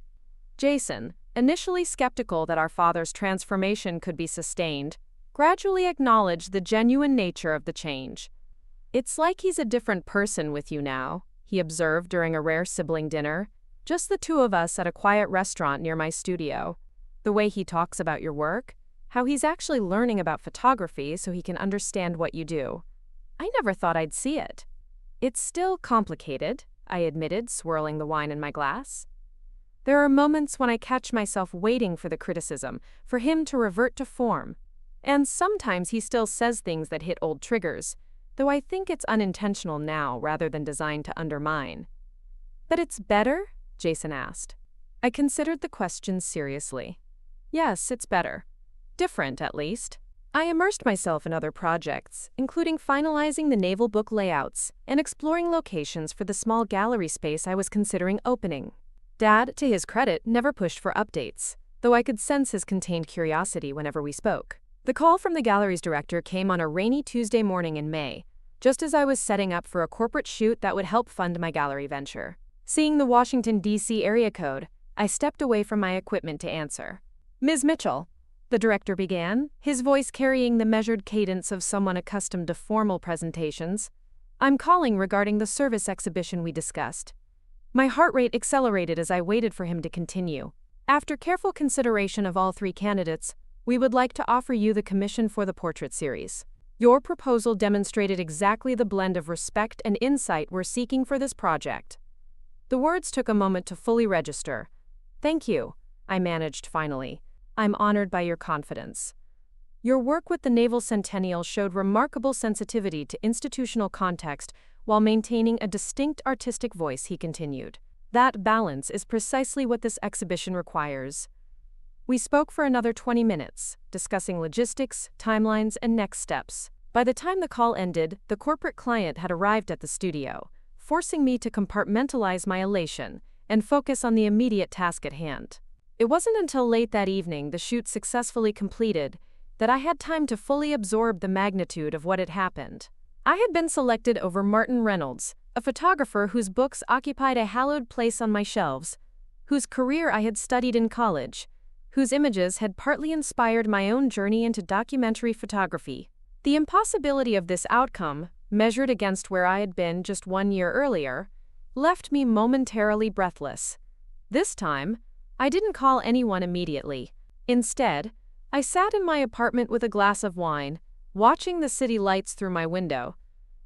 Jason, initially skeptical that our father's transformation could be sustained, gradually acknowledged the genuine nature of the change. "It's like he's a different person with you now," he observed during a rare sibling dinner, just the two of us at a quiet restaurant near my studio. "The way he talks about your work, how he's actually learning about photography so he can understand what you do. I never thought I'd see it." "It's still complicated," I admitted, swirling the wine in my glass. "There are moments when I catch myself waiting for the criticism, for him to revert to form. And sometimes he still says things that hit old triggers, though I think it's unintentional now rather than designed to undermine." "But it's better?" Jason asked. I considered the question seriously. "Yes, it's better. Different, at least." I immersed myself in other projects, including finalizing the naval book layouts and exploring locations for the small gallery space I was considering opening. Dad, to his credit, never pushed for updates, though I could sense his contained curiosity whenever we spoke. The call from the gallery's director came on a rainy Tuesday morning in May, just as I was setting up for a corporate shoot that would help fund my gallery venture. Seeing the Washington, D.C. area code, I stepped away from my equipment to answer. "Ms. Mitchell," the director began, his voice carrying the measured cadence of someone accustomed to formal presentations, "I'm calling regarding the service exhibition we discussed." My heart rate accelerated as I waited for him to continue. "After careful consideration of all three candidates, we would like to offer you the commission for the portrait series. Your proposal demonstrated exactly the blend of respect and insight we're seeking for this project." The words took a moment to fully register. "Thank you," I managed finally. "I'm honored by your confidence. Your work with the Naval Centennial showed remarkable sensitivity to institutional context while maintaining a distinct artistic voice," he continued. "That balance is precisely what this exhibition requires." We spoke for another 20 minutes, discussing logistics, timelines, and next steps. By the time the call ended, the corporate client had arrived at the studio, forcing me to compartmentalize my elation and focus on the immediate task at hand. It wasn't until late that evening, the shoot successfully completed, that I had time to fully absorb the magnitude of what had happened. I had been selected over Martin Reynolds, a photographer whose books occupied a hallowed place on my shelves, whose career I had studied in college, whose images had partly inspired my own journey into documentary photography. The impossibility of this outcome, measured against where I had been just 1 year earlier, left me momentarily breathless. This time, I didn't call anyone immediately. Instead, I sat in my apartment with a glass of wine, watching the city lights through my window,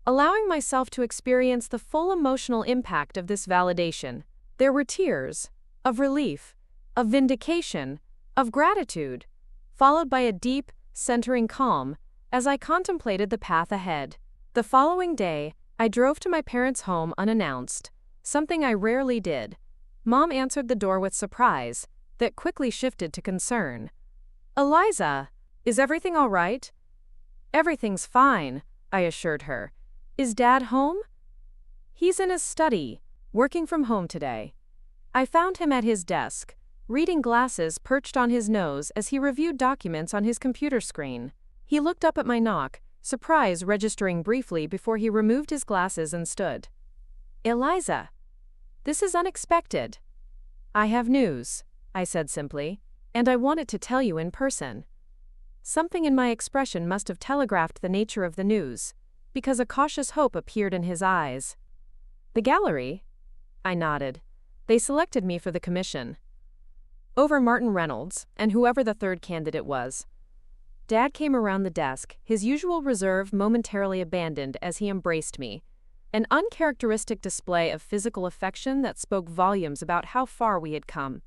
allowing myself to experience the full emotional impact of this validation. There were tears, of relief, of vindication, of gratitude, followed by a deep, centering calm as I contemplated the path ahead. The following day, I drove to my parents' home unannounced, something I rarely did. Mom answered the door with surprise, that quickly shifted to concern. "Eliza, is everything all right?" "Everything's fine," I assured her. "Is Dad home?" "He's in his study, working from home today." I found him at his desk, reading glasses perched on his nose as he reviewed documents on his computer screen. He looked up at my knock, surprise registering briefly before he removed his glasses and stood. "Eliza, this is unexpected." "I have news," I said simply, "and I wanted to tell you in person." Something in my expression must have telegraphed the nature of the news, because a cautious hope appeared in his eyes. "The gallery?" I nodded. "They selected me for the commission." Over Martin Reynolds, and whoever the third candidate was. Dad came around the desk, his usual reserve momentarily abandoned as he embraced me, an uncharacteristic display of physical affection that spoke volumes about how far we had come.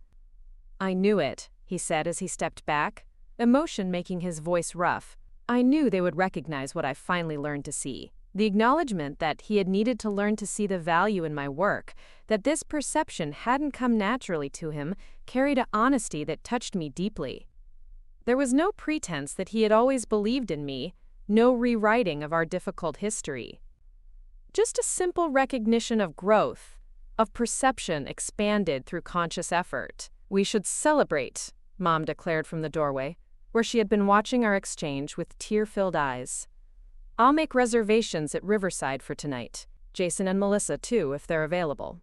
"I knew it," he said as he stepped back, emotion making his voice rough. "I knew they would recognize what I finally learned to see. The acknowledgement that he had needed to learn to see the value in my work, that this perception hadn't come naturally to him, carried an honesty that touched me deeply. There was no pretense that he had always believed in me, no rewriting of our difficult history. Just a simple recognition of growth, of perception expanded through conscious effort. "We should celebrate," Mom declared from the doorway, where she had been watching our exchange with tear-filled eyes. "I'll make reservations at Riverside for tonight. Jason and Melissa, too, if they're available."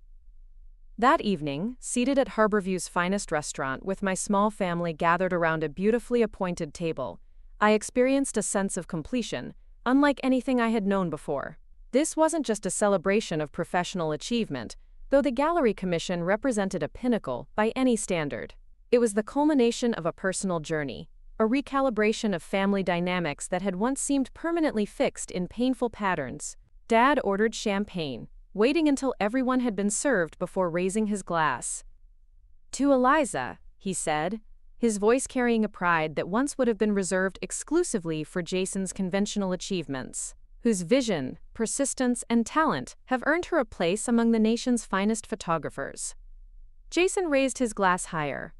That evening, seated at Harborview's finest restaurant with my small family gathered around a beautifully appointed table, I experienced a sense of completion, unlike anything I had known before. This wasn't just a celebration of professional achievement, though the gallery commission represented a pinnacle by any standard. It was the culmination of a personal journey, a recalibration of family dynamics that had once seemed permanently fixed in painful patterns. Dad ordered champagne, waiting until everyone had been served before raising his glass. "To Eliza," he said, his voice carrying a pride that once would have been reserved exclusively for Jason's conventional achievements, whose vision, persistence, and talent have earned her a place among the nation's finest photographers. Jason raised his glass higher.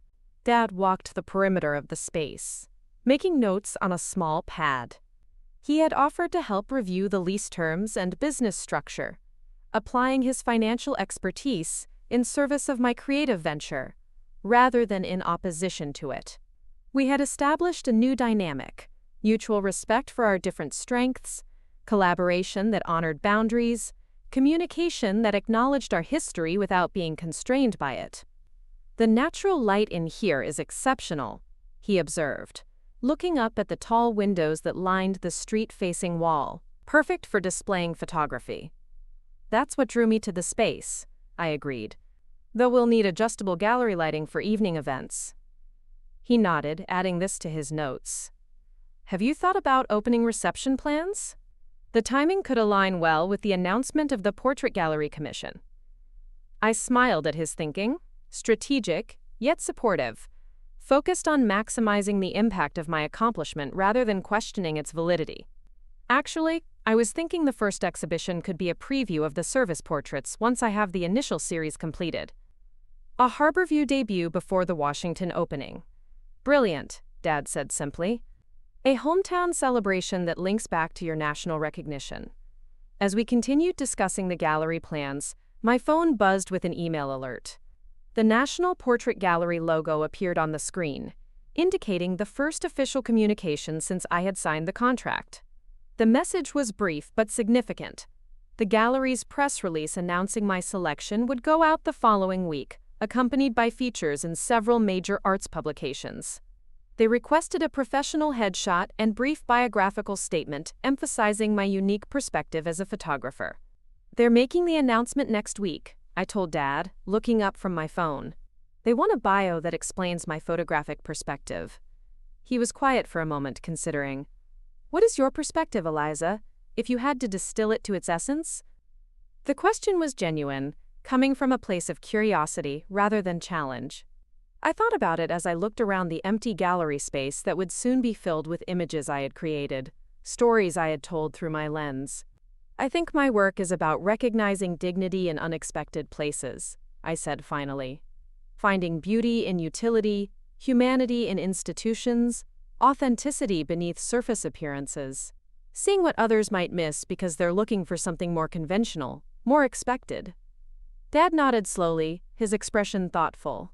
Dad walked the perimeter of the space, making notes on a small pad. He had offered to help review the lease terms and business structure, applying his financial expertise in service of my creative venture, rather than in opposition to it. We had established a new dynamic, mutual respect for our different strengths, collaboration that honored boundaries, communication that acknowledged our history without being constrained by it. "The natural light in here is exceptional," he observed, looking up at the tall windows that lined the street-facing wall, "perfect for displaying photography." "That's what drew me to the space," I agreed, "though we'll need adjustable gallery lighting for evening events." He nodded, adding this to his notes. "Have you thought about opening reception plans?" The timing could align well with the announcement of the Portrait Gallery Commission. I smiled at his thinking, strategic, yet supportive, focused on maximizing the impact of my accomplishment rather than questioning its validity. Actually, I was thinking the first exhibition could be a preview of the service portraits once I have the initial series completed. A Harborview debut before the Washington opening. "Brilliant," Dad said simply. "A hometown celebration that links back to your national recognition." As we continued discussing the gallery plans, my phone buzzed with an email alert. The National Portrait Gallery logo appeared on the screen, indicating the first official communication since I had signed the contract. The message was brief but significant. The gallery's press release announcing my selection would go out the following week, accompanied by features in several major arts publications. They requested a professional headshot and brief biographical statement emphasizing my unique perspective as a photographer. "They're making the announcement next week," I told Dad, looking up from my phone. "They want a bio that explains my photographic perspective." He was quiet for a moment, considering. "What is your perspective, Eliza, if you had to distill it to its essence?" The question was genuine, coming from a place of curiosity rather than challenge. I thought about it as I looked around the empty gallery space that would soon be filled with images I had created, stories I had told through my lens. "I think my work is about recognizing dignity in unexpected places," I said finally. "Finding beauty in utility, humanity in institutions, authenticity beneath surface appearances. Seeing what others might miss because they're looking for something more conventional, more expected." Dad nodded slowly, his expression thoughtful.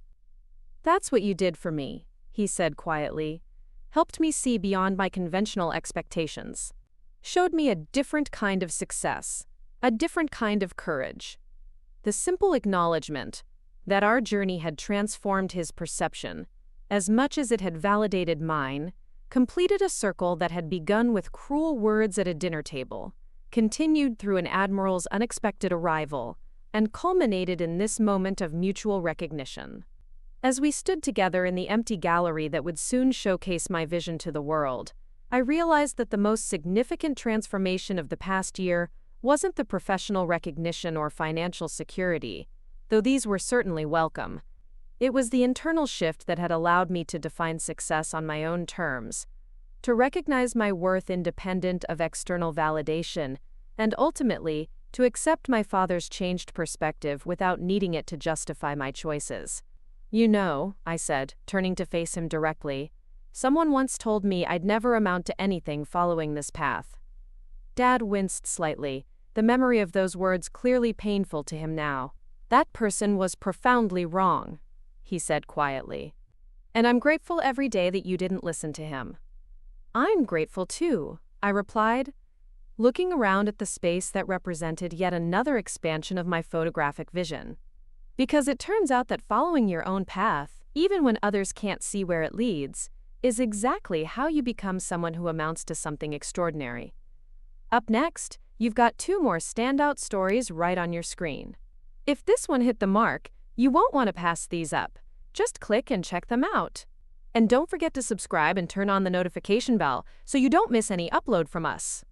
"That's what you did for me," he said quietly. "Helped me see beyond my conventional expectations. Showed me a different kind of success, a different kind of courage." The simple acknowledgement that our journey had transformed his perception, as much as it had validated mine, completed a circle that had begun with cruel words at a dinner table, continued through an Admiral's unexpected arrival, and culminated in this moment of mutual recognition. As we stood together in the empty gallery that would soon showcase my vision to the world, I realized that the most significant transformation of the past year wasn't the professional recognition or financial security, though these were certainly welcome. It was the internal shift that had allowed me to define success on my own terms, to recognize my worth independent of external validation, and ultimately, to accept my father's changed perspective without needing it to justify my choices. "You know," I said, turning to face him directly, Someone once told me I'd never amount to anything following this path. Dad winced slightly, the memory of those words clearly painful to him now. That person was profoundly wrong, he said quietly. And I'm grateful every day that you didn't listen to him. I'm grateful too, I replied, looking around at the space that represented yet another expansion of my photographic vision. Because it turns out that following your own path, even when others can't see where it leads, is exactly how you become someone who amounts to something extraordinary. Up next, you've got 2 more standout stories right on your screen. If this one hit the mark, you won't want to pass these up. Just click and check them out. And don't forget to subscribe and turn on the notification bell so you don't miss any upload from us.